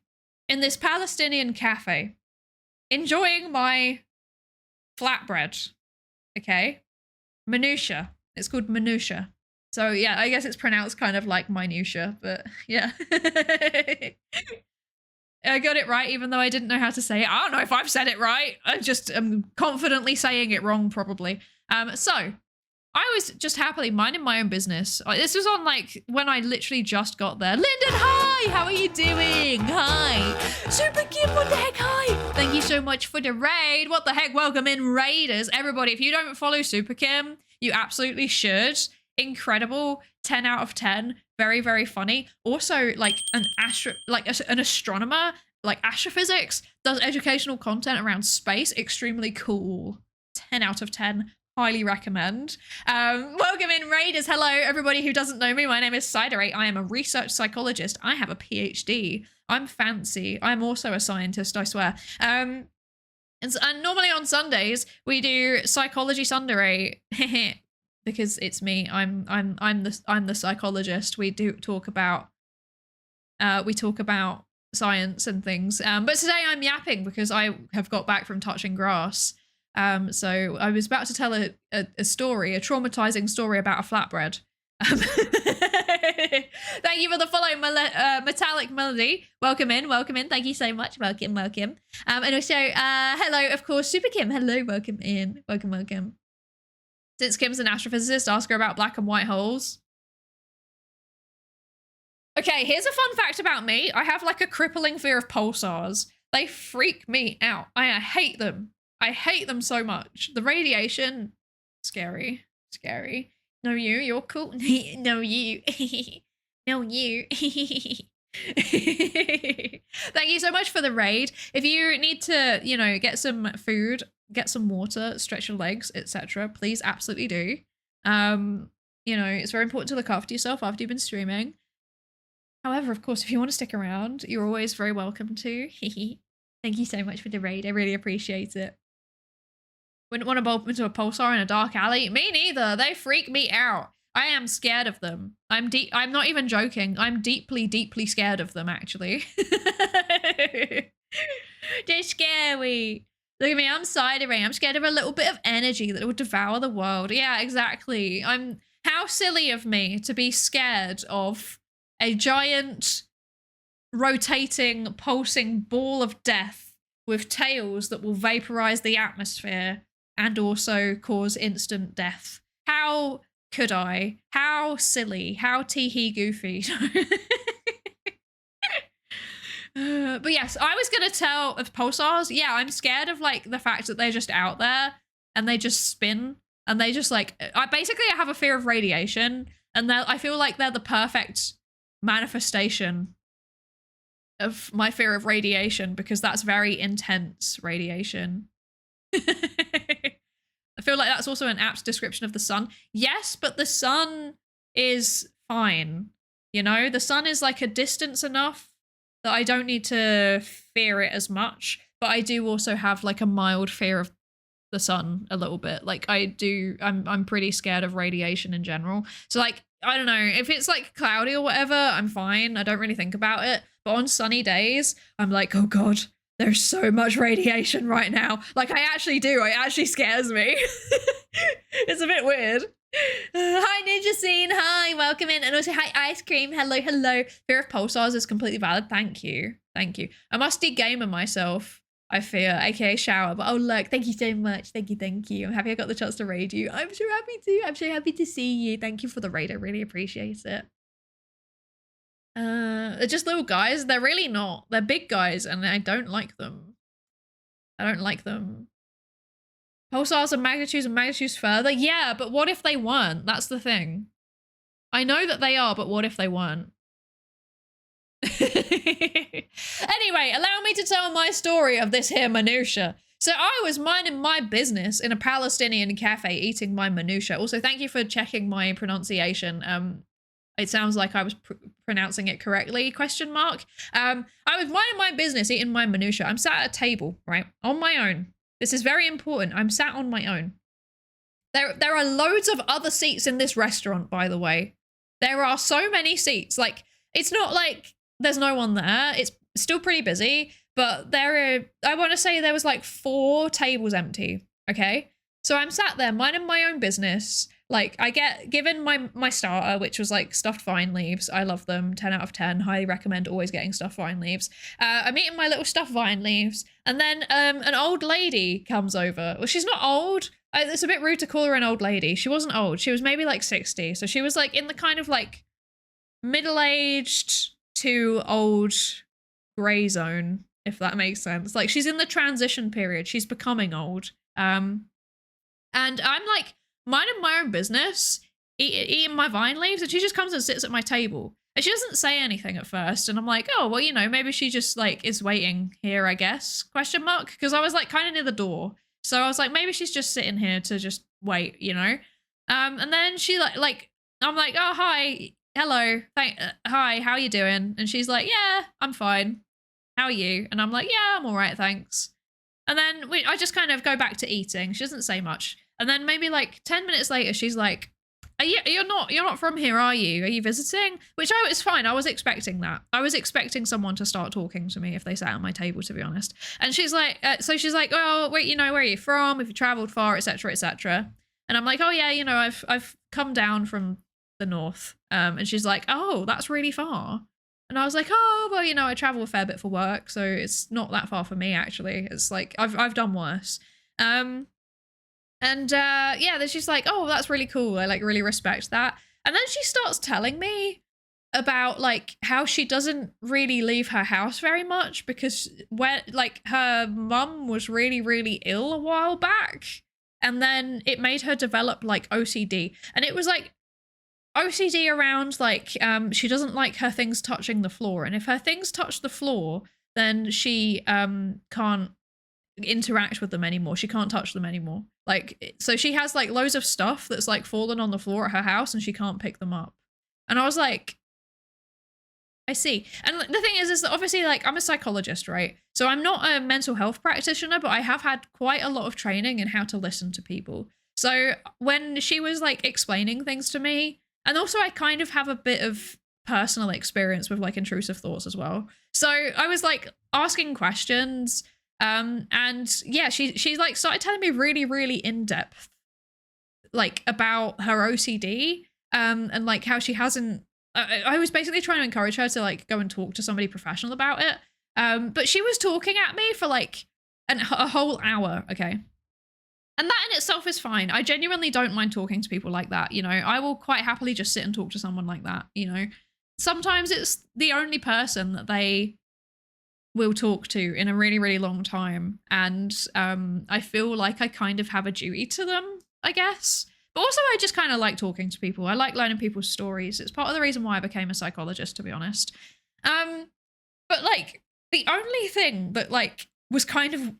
in this Palestinian cafe, enjoying my flatbread. Okay? Manusha. It's called Manusha. So yeah, I guess it's pronounced kind of like minutia, but yeah. I got it right, even though I didn't know how to say it. I don't know if I've said it right. I just am confidently saying it wrong, probably. So I was just happily minding my own business. This was on like when I literally just got there. Lyndon, hi! How are you doing? Hi. Super Kim, what the heck? Hi. Thank you so much for the raid. What the heck? Welcome in, raiders. Everybody, if you don't follow Super Kim, you absolutely should. Incredible. 10 out of 10. Very, very funny. Also, like an astronomer, like astrophysics, does educational content around space. Extremely cool. 10 out of 10. Highly recommend. Welcome in, raiders. Hello, everybody who doesn't know me. My name is Psydere. I am a research psychologist. I have a PhD. I'm fancy. I'm also a scientist, I swear. And normally on Sundays we do Psychology Sunday. Because it's me. I'm the psychologist. We do talk about science and things. But today I'm yapping because I have got back from touching grass. So I was about to tell a story, a traumatizing story about a flatbread. Thank you for the follow, Metallic Melody. Welcome in, welcome in. Thank you so much. Welcome, welcome. And also, hello, of course, Super Kim. Hello, welcome in. Welcome, welcome. Since Kim's an astrophysicist, ask her about black and white holes. Okay, here's a fun fact about me. I have like a crippling fear of pulsars. They freak me out. I hate them. I hate them so much. The radiation, scary, scary. No, you're cool. No, you. No, you. Thank you so much for the raid. If you need to, you know, get some food, get some water, stretch your legs, etc., please absolutely do. You know, it's very important to look after yourself after you've been streaming. However, of course, if you want to stick around, you're always very welcome to. Thank you so much for the raid. I really appreciate it. Wouldn't want to bump into a pulsar in a dark alley. Me neither. They freak me out. I am scared of them. I'm not even joking. I'm deeply, deeply scared of them, actually. They're scary. Look at me, I'm Psydere. I'm scared of a little bit of energy that will devour the world. Yeah, exactly. How silly of me to be scared of a giant, rotating, pulsing ball of death with tails that will vaporize the atmosphere and also cause instant death. How could I? How silly. How tee-hee goofy. But yes, I was going to tell of pulsars. Yeah, I'm scared of like the fact that they're just out there and they just spin and they just like, I have a fear of radiation, and I feel like they're the perfect manifestation of my fear of radiation because that's very intense radiation. I feel like that's also an apt description of the sun. Yes, but the sun is fine. You know, the sun is like a distance enough that I don't need to fear it as much, but I do also have like a mild fear of the sun a little bit. Like I'm pretty scared of radiation in general. So like, I don't know, if it's like cloudy or whatever, I'm fine. I don't really think about it. But on sunny days, I'm like, oh God, there's so much radiation right now. Like I actually do, it actually scares me. It's a bit weird. Hi Ninja Scene, hi, welcome in. And also hi Ice Cream, hello, hello. Fear of pulsars is completely valid, thank you. Thank you. A musty gamer myself, I fear, aka shower, but oh look, thank you so much, thank you. I'm happy I got the chance to raid you. I'm so happy to, I'm so happy to see you. Thank you for the raid, I really appreciate it. They're just little guys, they're really not. They're big guys and I don't like them. I don't like them. Pulsars and magnitudes further? Yeah, but what if they weren't? That's the thing. I know that they are, but what if they weren't? Anyway, allow me to tell my story of this here minutia. So I was minding my business in a Palestinian cafe eating my minutia. Also, thank you for checking my pronunciation. It sounds like I was pronouncing it correctly, question mark. I was minding my business eating my minutia. I'm sat at a table, right, on my own. This is very important. I'm sat on my own. There are loads of other seats in this restaurant, by the way. There are so many seats. Like, it's not like there's no one there. It's still pretty busy, but I want to say there was like 4 tables empty, okay? So I'm sat there minding my own business. Like, I get given my starter, which was like stuffed vine leaves. I love them, 10 out of 10. Highly recommend always getting stuffed vine leaves. I'm eating my little stuffed vine leaves, and then an old lady comes over. Well, she's not old. It's a bit rude to call her an old lady. She wasn't old. She was maybe like 60. So she was like in the kind of like middle-aged to old gray zone, if that makes sense. Like, she's in the transition period. She's becoming old. And I'm like minding my own business, eating my vine leaves, and she just comes and sits at my table. And she doesn't say anything at first, and I'm like, oh, well, you know, maybe she just like is waiting here, I guess, question mark, because I was like kind of near the door. So I was like, maybe she's just sitting here to just wait, you know? And then she like I'm like, oh, hi, hello, hi, how you doing? And she's like, yeah, I'm fine. How are you? And I'm like, yeah, I'm all right, thanks. And then I just kind of go back to eating. She doesn't say much. And then maybe like 10 minutes later, she's like, you're not from here, are you? Are you visiting? Which it's fine. I was expecting that. I was expecting someone to start talking to me if they sat at my table, to be honest. And she's like, so she's like, oh, wait, you know, where are you from? Have you traveled far, etc., etc. And I'm like, oh yeah, you know, I've come down from the north. And she's like, oh, that's really far. And I was like, oh, well, you know, I travel a fair bit for work, so it's not that far for me, actually. It's like, I've done worse. Yeah, then she's like, oh, that's really cool. I like really respect that. And then she starts telling me about like how she doesn't really leave her house very much because like her mum was really, really ill a while back. And then it made her develop like OCD. And it was like, OCD around, like, she doesn't like her things touching the floor. And if her things touch the floor, then she can't interact with them anymore. She can't touch them anymore. Like, so she has like loads of stuff that's like fallen on the floor at her house and she can't pick them up. And I was like, I see. And the thing is that obviously, like, I'm a psychologist, right? So I'm not a mental health practitioner, but I have had quite a lot of training in how to listen to people. So when she was like explaining things to me, and also I kind of have a bit of personal experience with like intrusive thoughts as well. So I was like asking questions, and yeah, she like started telling me really, really in depth, like about her OCD, and like how she hasn't. I was basically trying to encourage her to like go and talk to somebody professional about it. But she was talking at me for like a whole hour, okay? And that in itself is fine. I genuinely don't mind talking to people like that, you know? I will quite happily just sit and talk to someone like that, you know? Sometimes it's the only person that they will talk to in a really, really long time. And I feel like I kind of have a duty to them, I guess. But also I just kind of like talking to people. I like learning people's stories. It's part of the reason why I became a psychologist, to be honest. But like the only thing that like was kind of,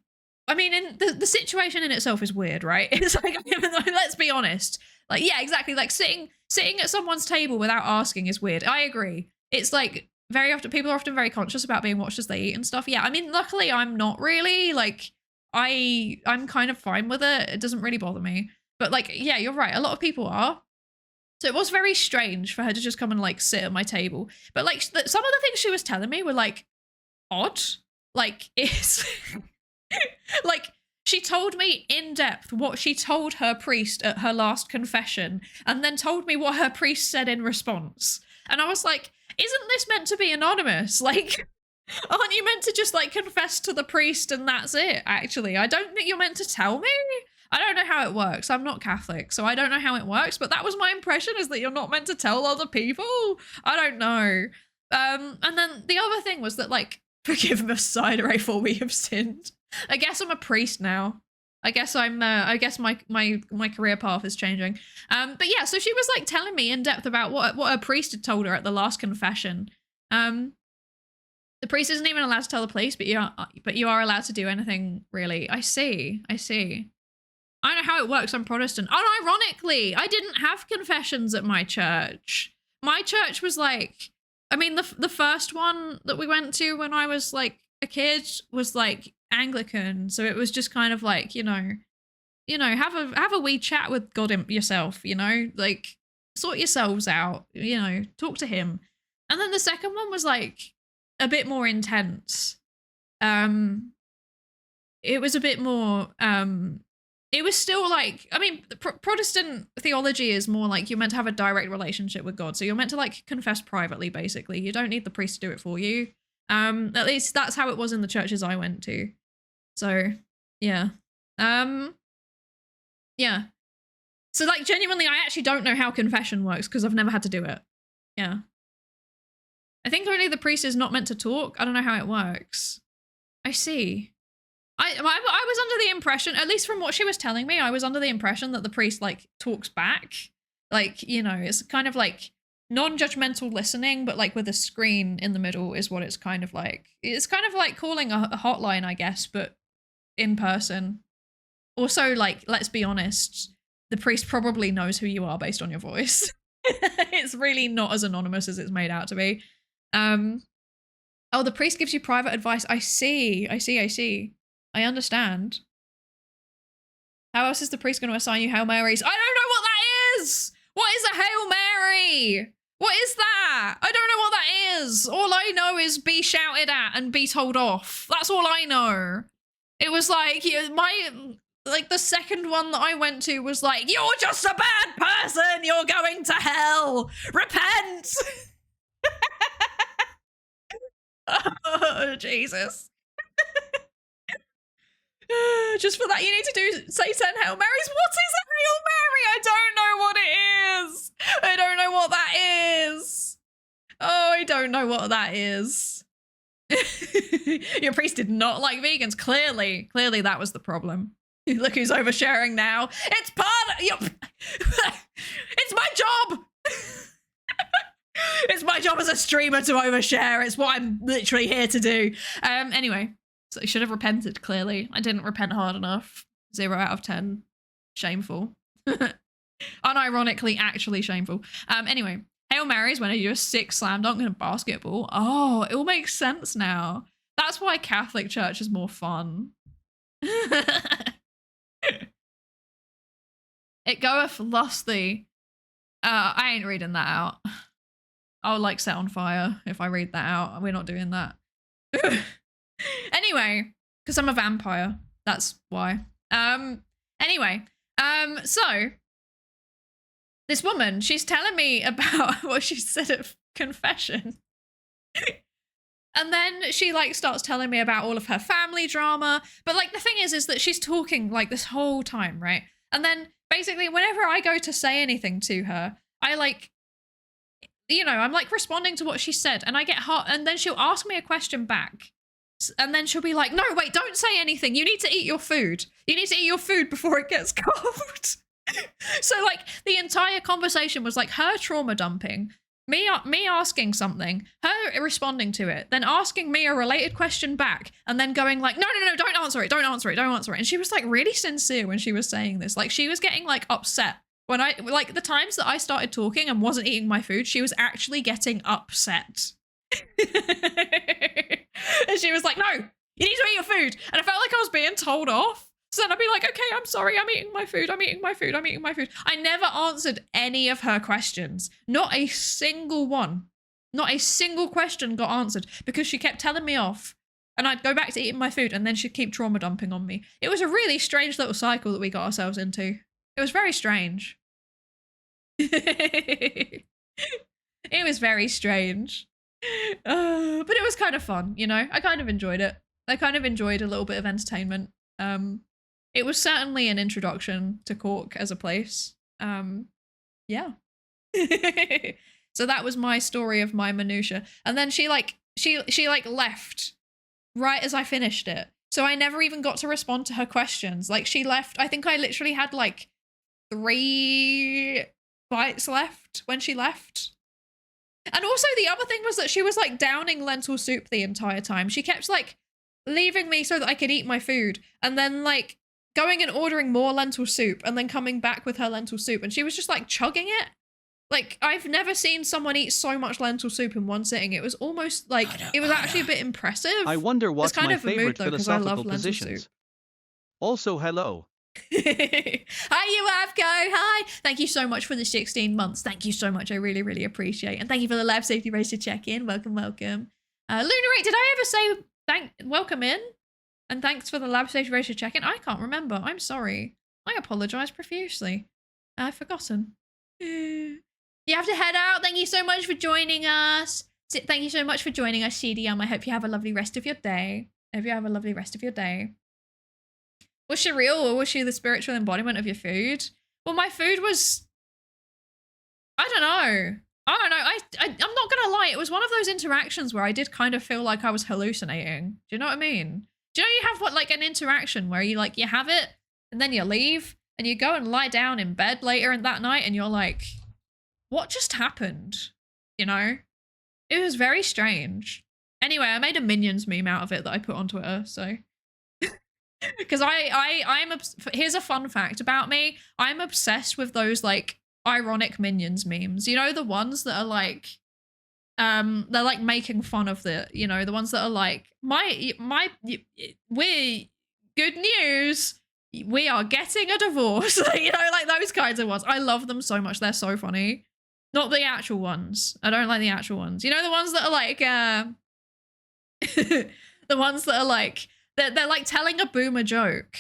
I mean, in the situation in itself is weird, right? It's like, let's be honest. Like, yeah, exactly. Like sitting at someone's table without asking is weird. I agree. It's like very often, people are often very conscious about being watched as they eat and stuff. Yeah, I mean, luckily I'm not really. Like, I'm kind of fine with it. It doesn't really bother me. But like, yeah, you're right. A lot of people are. So it was very strange for her to just come and like sit at my table. But like some of the things she was telling me were like odd. Like it's like she told me in depth what she told her priest at her last confession and then told me what her priest said in response. And I was like, isn't this meant to be anonymous? Like, aren't you meant to just like confess to the priest and that's it? Actually, I don't think you're meant to tell me. I don't know how it works. I'm not Catholic, so I don't know how it works, but that was my impression, is that you're not meant to tell other people. I don't know. And then the other thing was that, like, forgive us, Psydere, for we have sinned. I guess I'm a priest now. I guess I guess my career path is changing. But yeah, so she was like telling me in depth about what her priest had told her at the last confession. The priest isn't even allowed to tell the police, but you are allowed to do anything, really. I see. I don't know how it works. I'm Protestant. Unironically, I didn't have confessions at my church. My church was like, I mean, the first one that we went to when I was like a kid was like Anglican. So it was just kind of like, you know, have a wee chat with God yourself, you know, like sort yourselves out, you know, talk to him. And then the second one was like a bit more intense. It was a bit more, it was still like, I mean, Protestant theology is more like you're meant to have a direct relationship with God. So you're meant to like confess privately, basically. You don't need the priest to do it for you. At least that's how it was in the churches I went to. So, yeah. Yeah. So like genuinely, I actually don't know how confession works because I've never had to do it. Yeah. I think only the priest is not meant to talk. I don't know how it works. I see. I was under the impression, at least from what she was telling me, I was under the impression that the priest like talks back. Like, you know, it's kind of like non-judgmental listening, but like with a screen in the middle is what it's kind of like. It's kind of like calling a hotline, I guess, but in person. Also, like, let's be honest, the priest probably knows who you are based on your voice. It's really not as anonymous as it's made out to be. Oh, the priest gives you private advice. I see. I understand. How else is the priest going to assign you Hail Marys? I don't know what that is! What is a Hail Mary? What is that? I don't know what that is. All I know is be shouted at and be told off. That's all I know. It was like, the second one that I went to was like, you're just a bad person! You're going to hell! Repent! Oh, Jesus. Just for that, you need to say 10 Hail Marys. What is a Hail Mary? I don't know what it is. I don't know what that is. Oh, I don't know what that is. Your priest did not like vegans. Clearly that was the problem. Look who's oversharing now. It's part of it's my job. It's my job as a streamer to overshare. It's what I'm literally here to do. Anyway, so I should have repented, clearly. I didn't repent hard enough. 0 out of 10. Shameful. Unironically, actually shameful. Anyway, Hail Marys when I do a sick slam dunk in a basketball. Oh, it all makes sense now. That's why Catholic church is more fun. It goeth thusly. I ain't reading that out. I'll like set on fire if I read that out. We're not doing that. Anyway, because I'm a vampire. That's why. Anyway, so this woman, she's telling me about what she said at confession. And then she like starts telling me about all of her family drama. But like the thing is that she's talking like this whole time, right? And then basically whenever I go to say anything to her, I like, you know, I'm like responding to what she said and I get hot and then she'll ask me a question back. And then she'll be like, no, wait, don't say anything. You need to eat your food. You need to eat your food before it gets cold. So like the entire conversation was like her trauma dumping, me asking something, her responding to it, then asking me a related question back, and then going like, no, don't answer it. And she was like really sincere when she was saying this. Like she was getting like upset. When I, like the times that I started talking and wasn't eating my food, she was actually getting upset. And she was like, no, you need to eat your food. And I felt like I was being told off. So then I'd be like, okay, I'm sorry, I'm eating my food. I never answered any of her questions. Not a single one. Not a single question got answered because she kept telling me off. And I'd go back to eating my food and then she'd keep trauma dumping on me. It was a really strange little cycle that we got ourselves into. It was very strange. It was very strange. But it was kind of fun, you know? I kind of enjoyed it. I kind of enjoyed a little bit of entertainment. It was certainly an introduction to Cork as a place. Yeah. So that was my story of my minutia. And then she like left right as I finished it. So I never even got to respond to her questions. Like she left, I think I literally had like 3 bites left when she left. And also the other thing was that she was like downing lentil soup the entire time. She kept like leaving me so that I could eat my food and then like going and ordering more lentil soup and then coming back with her lentil soup. And she was just like chugging it. Like I've never seen someone eat so much lentil soup in one sitting. It was almost like, it was actually a bit impressive. I wonder what's kind my of favorite mood, though, I love philosophical positions. soup. Also, hello. Hi, Yoavco. Hi. Thank you so much for the 16 months. Thank you so much. I really, really appreciate it. And thank you for the Lab Safety Racer check-in. Welcome, welcome. Lunarate, did I ever say welcome in? And thanks for the Lab Safety Racer check-in? I can't remember. I'm sorry. I apologize profusely. I've forgotten. You have to head out. Thank you so much for joining us. Thank you so much for joining us, CDM. I hope you have a lovely rest of your day. Was she real or was she the spiritual embodiment of your food? Well, my food was, I don't know. I'm not gonna lie. It was one of those interactions where I did kind of feel like I was hallucinating. Do you know what I mean? Do you know you have what, like an interaction where you like, you have it and then you leave and you go and lie down in bed later in that night and you're like, what just happened? You know? It was very strange. Anyway, I made a Minions meme out of it that I put on Twitter, so. Because here's a fun fact about me. I'm obsessed with those like ironic Minions memes. You know, the ones that are like, they're like making fun of the, you know, the ones that are like, we good news. We are getting a divorce. You know, like those kinds of ones. I love them so much. They're so funny. Not the actual ones. I don't like the actual ones. You know, the ones that are like, the ones that are like, they're like telling a boomer joke.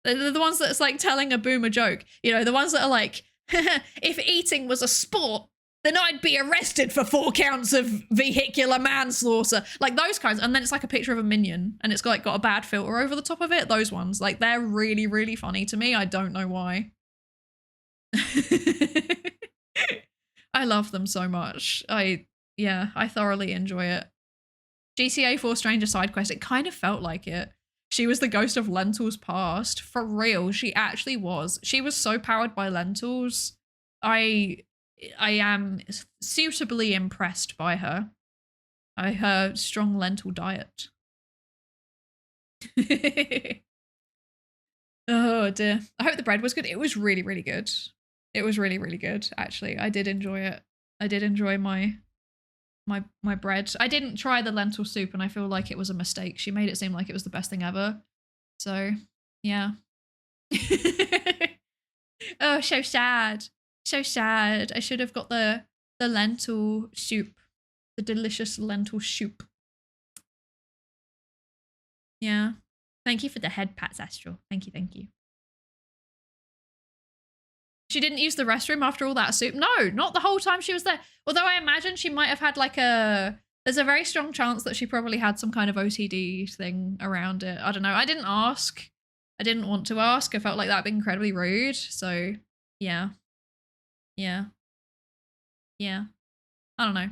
They're the ones that's like telling a boomer joke. You know, the ones that are like, if eating was a sport, then I'd be arrested for 4 counts of vehicular manslaughter. Like those kinds. And then it's like a picture of a minion and it's got a bad filter over the top of it. Those ones, like they're really, really funny to me. I don't know why. I love them so much. I thoroughly enjoy it. GTA 4 Stranger Side Quest, it kind of felt like it. She was the ghost of Lentils past. For real, she actually was. She was so powered by lentils. I I am suitably impressed by her strong lentil diet. Oh dear. I hope the bread was good. It was really, really good. It was really, really good, actually. I did enjoy it. I did enjoy my bread. I didn't try the lentil soup and I feel like it was a mistake. She made it seem like it was the best thing ever. So, yeah. Oh, so sad. So sad. I should have got the lentil soup. The delicious lentil soup. Yeah. Thank you for the head pats, Astral. Thank you, thank you. She didn't use the restroom after all that soup? No, not the whole time she was there. Although I imagine she might have had like there's a very strong chance that she probably had some kind of OCD thing around it. I don't know. I didn't ask. I didn't want to ask. I felt like that'd be incredibly rude. So, yeah. Yeah. Yeah. I don't know.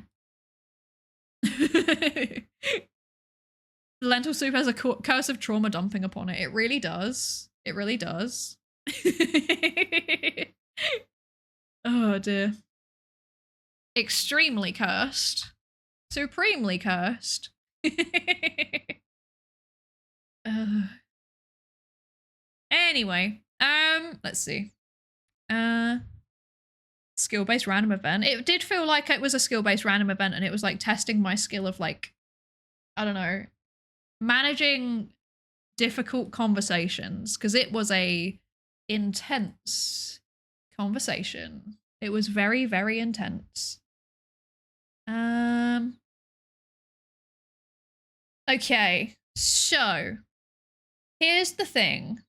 The lentil soup has a curse of trauma dumping upon it. It really does. It really does. Oh dear. Extremely cursed. Supremely cursed. Anyway, let's see. Skill-based random event. It did feel like it was a skill-based random event and it was like testing my skill of like, I don't know, managing difficult conversations, because it was a intense conversation. It was very, very intense. Okay, so here's the thing.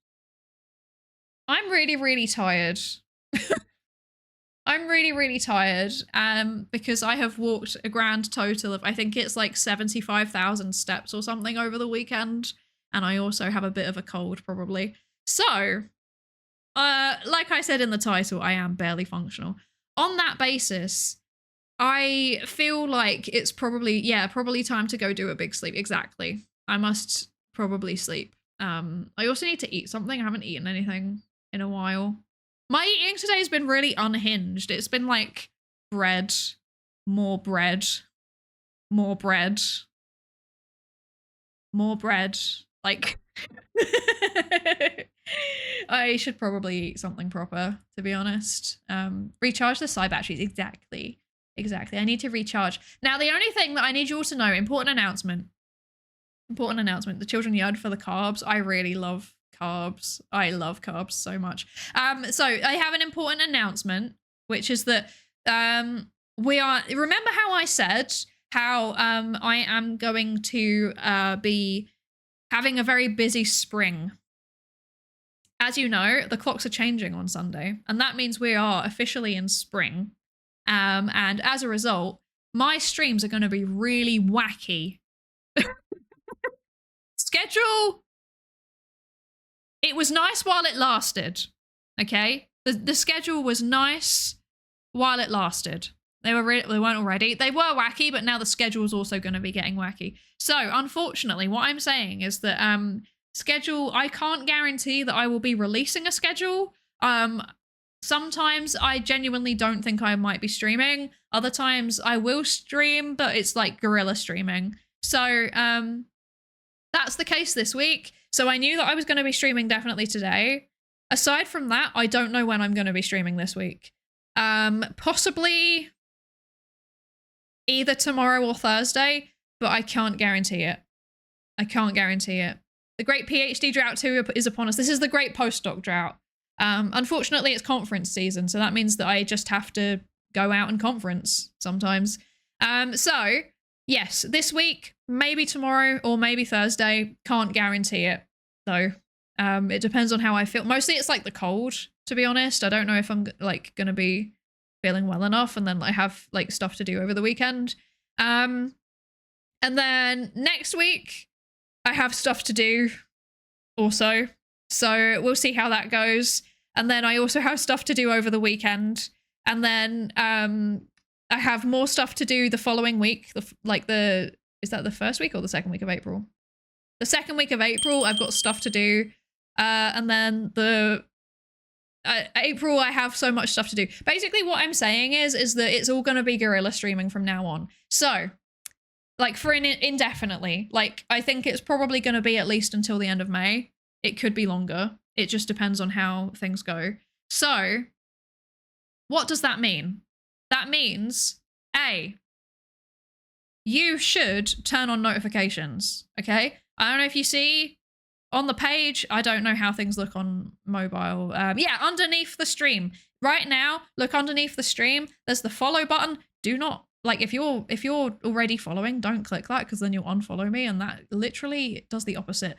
I'm really, really tired. I'm really, really tired because I have walked a grand total of, I think it's like 75,000 steps or something over the weekend. And I also have a bit of a cold probably. So, like I said in the title, I am barely functional. On that basis, I feel like it's probably time to go do a big sleep. Exactly. I must probably sleep. I also need to eat something. I haven't eaten anything in a while. My eating today has been really unhinged. It's been like bread, more bread, more bread, more bread. Like, I should probably eat something proper, to be honest. Recharge the side batteries. Exactly. I need to recharge. Now, the only thing that I need you all to know, important announcement. The children yearned for the carbs. I really love carbs. I love carbs so much. So I have an important announcement, which is that remember how I said how I am going to be having a very busy spring. As you know, the clocks are changing on Sunday, and that means we are officially in spring. And as a result, my streams are going to be really wacky. Schedule. It was nice while it lasted. Okay, the schedule was nice while it lasted. They weren't already. They were wacky, but now the schedule is also going to be getting wacky. So unfortunately, what I'm saying is that schedule. I can't guarantee that I will be releasing a schedule. Sometimes I genuinely don't think I might be streaming. Other times I will stream, but it's like guerrilla streaming. So that's the case this week. So I knew that I was going to be streaming definitely today. Aside from that, I don't know when I'm going to be streaming this week. Possibly either tomorrow or Thursday, but I can't guarantee it. The great PhD drought 2 is upon us. This is the great postdoc drought. Unfortunately, it's conference season, so that means that I just have to go out and conference sometimes. So, yes, this week, maybe tomorrow or maybe Thursday. Can't guarantee it, though. It depends on how I feel. Mostly it's like the cold, to be honest. I don't know if I'm like going to be feeling well enough, and then I have like stuff to do over the weekend. And then next week, I have stuff to do also. So we'll see how that goes. And then I also have stuff to do over the weekend. And then I have more stuff to do the following week. Is that the first week or the second week of April? The second week of April, I've got stuff to do. And then the April, I have so much stuff to do. Basically, what I'm saying is that it's all going to be guerrilla streaming from now on. So, like, for indefinitely. Like, I think it's probably going to be at least until the end of May. It could be longer. It just depends on how things go. So, what does that mean? That means, A, you should turn on notifications, okay? I don't know if you see on the page, I don't know how things look on mobile. Yeah, underneath the stream. Right now, look underneath the stream. There's the follow button. Do not, like, if you're already following, don't click that because then you'll unfollow me, and that literally does the opposite.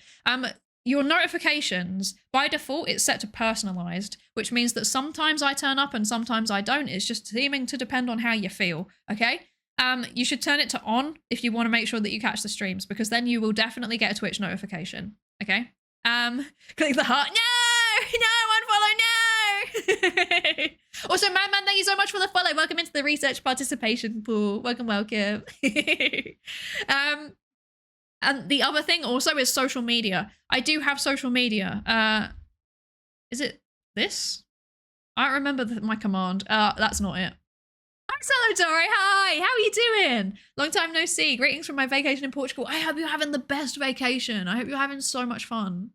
Your notifications, by default, it's set to personalized, which means that sometimes I turn up and sometimes I don't. It's just seeming to depend on how you feel, okay? You should turn it to on if you want to make sure that you catch the streams, because then you will definitely get a Twitch notification. Okay. Click the heart. No, unfollow, no. Also, man, thank you so much for the follow. Welcome into the research participation pool. Welcome. And the other thing also is social media. I do have social media. Is it this? I don't remember my command. That's not it. Hi, Salvatore. Hi, how are you doing? Long time no see. Greetings from my vacation in Portugal. I hope you're having the best vacation. I hope you're having so much fun.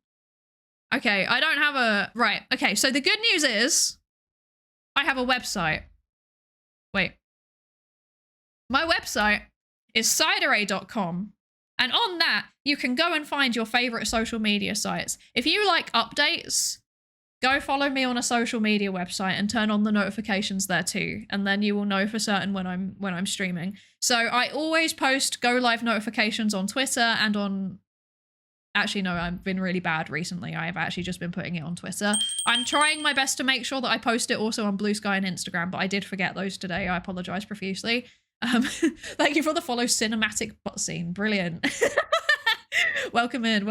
Okay, I don't have a... Right, okay, so the good news is I have a website. Wait. My website is psydere.com. And on that, you can go and find your favorite social media sites. If you like updates, go follow me on a social media website and turn on the notifications there too, and then you will know for certain when I'm streaming. So I always post go live notifications on Twitter and on... Actually, no, I've been really bad recently. I have actually just been putting it on Twitter. I'm trying my best to make sure that I post it also on Blue Sky and Instagram, but I did forget those today. I apologize profusely. Thank you for the follow cinematic butt scene. Brilliant. Welcome in.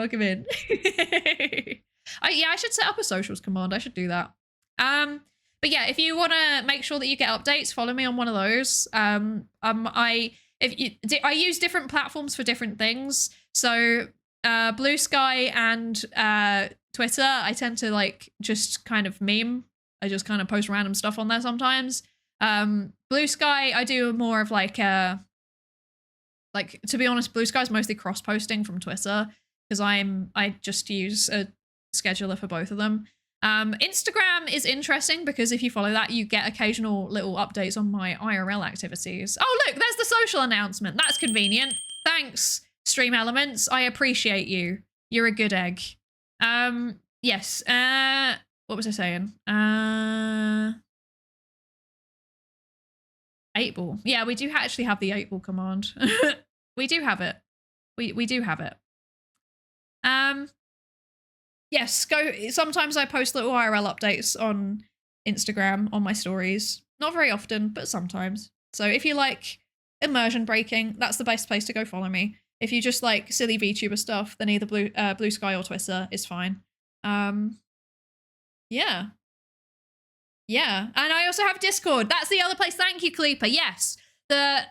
Yeah, I should set up a socials command. I should do that. But yeah, if you want to make sure that you get updates, follow me on one of those. I use different platforms for different things. So Blue Sky and Twitter, I tend to like just kind of meme. I just kind of post random stuff on there sometimes. Blue Sky, I do more of like to be honest, Blue Sky is mostly cross-posting from Twitter because I just use a scheduler for both of them. Instagram is interesting because if you follow that, you get occasional little updates on my IRL activities. Oh, look, there's the social announcement. That's convenient. Thanks, Stream Elements. I appreciate you. You're a good egg. Yes. What was I saying? 8-ball. Yeah, we do actually have the 8-ball command. We do have it. We do have it. Yes, sometimes I post little IRL updates on Instagram on my stories. Not very often, but sometimes. So if you like immersion breaking, that's the best place to go follow me. If you just like silly VTuber stuff, then either Blue Sky or Twitter is fine. Yeah. Yeah, and I also have Discord. That's the other place. Thank you, Kleeper. Yes, the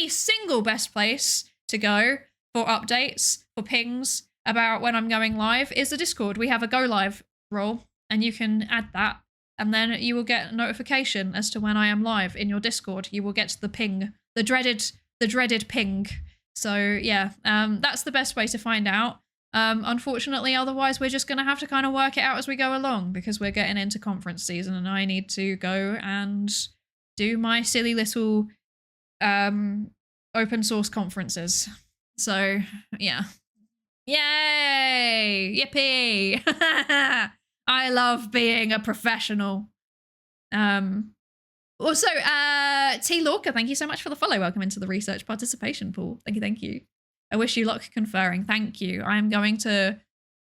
single best place to go for updates, for pings about when I'm going live is the Discord. We have a go live role, and you can add that, and then you will get a notification as to when I am live in your Discord. You will get the ping, the dreaded ping. So yeah, that's the best way to find out. Unfortunately, otherwise we're just going to have to kind of work it out as we go along because we're getting into conference season and I need to go and do my silly little open source conferences. So yeah. Yay! Yippee! I love being a professional. Also, T. Lorca, thank you so much for the follow. Welcome into the research participation pool. Thank you. I wish you luck conferring. Thank you. I'm going to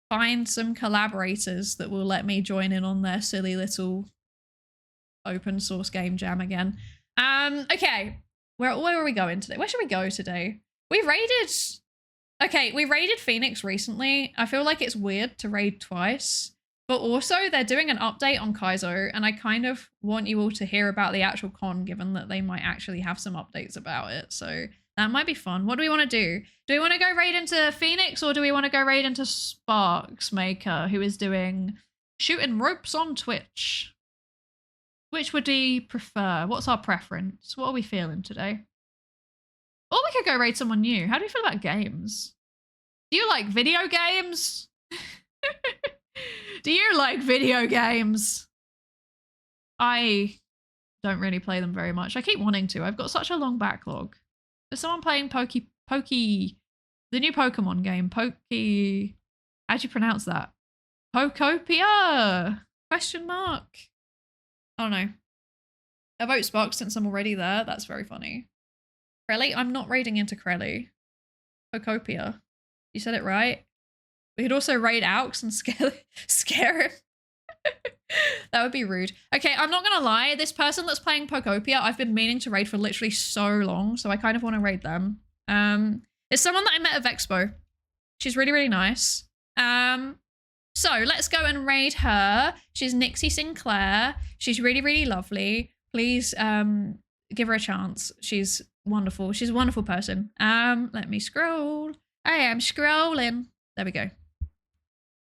find some collaborators that will let me join in on their silly little open source game jam again. Okay. Where are we going today? Where should we go today? We raided Phoenix recently. I feel like it's weird to raid twice. But also, they're doing an update on Kaizo, and I kind of want you all to hear about the actual con, given that they might actually have some updates about it. So that might be fun. What do we want to do? Do we want to go raid into Phoenix, or do we want to go raid into Sparks Maker, who is doing Shooting ropes on Twitch. Which would we prefer? What's our preference? What are we feeling today? Or we could go raid someone new. How do you feel about games? Do you like video games? Do you like video games? I don't really play them very much. I keep wanting to. I've got such a long backlog. Is someone playing the new Pokemon game? How do you pronounce that? Pokopia? Question mark. I don't know. I vote Spark since I'm already there. That's very funny. Crelly? I'm not raiding into Crelly. Pokopia. You said it right. We could also raid Aux and scare him. That would be rude. Okay, I'm not gonna lie. This person that's playing Pokopia, I've been meaning to raid for literally so long, so I kind of want to raid them. It's someone that I met at Vexpo. She's really, really nice. So let's go and raid her. She's Nixie Sinclair. She's really, really lovely. Please give her a chance. She's wonderful. She's a wonderful person. Let me scroll. I am scrolling. There we go.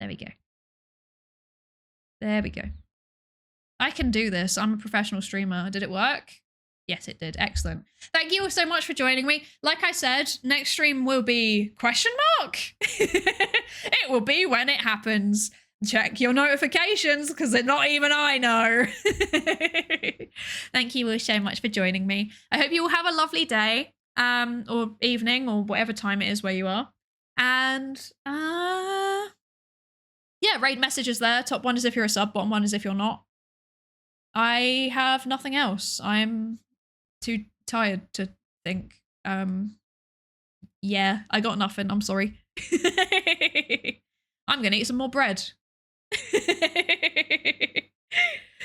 There we go. There we go. I can do this. I'm a professional streamer. Did it work? Yes, it did. Excellent. Thank you all so much for joining me. Like I said, next stream will be question mark. It will be when it happens. Check your notifications because not even I know. Thank you all so much for joining me. I hope you all have a lovely day or evening or whatever time it is where you are. And yeah, raid messages there. Top one is if you're a sub, bottom one is if you're not. I have nothing else. I'm too tired to think. Yeah, I got nothing. I'm sorry. I'm gonna eat some more bread.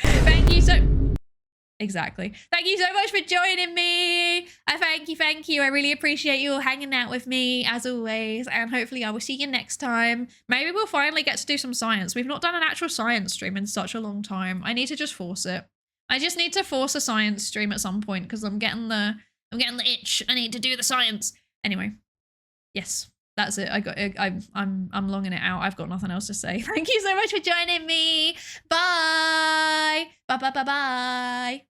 Thank you so... Exactly. Thank you so much for joining me. Thank you. I really appreciate you all hanging out with me as always. And hopefully I will see you next time. Maybe we'll finally get to do some science. We've not done an actual science stream in such a long time. I need to just force it. I just need to force a science stream at some point because I'm getting the itch. I need to do the science. Anyway, yes, that's it. I'm longing it out. I've got nothing else to say. Thank you so much for joining me. Bye. Bye.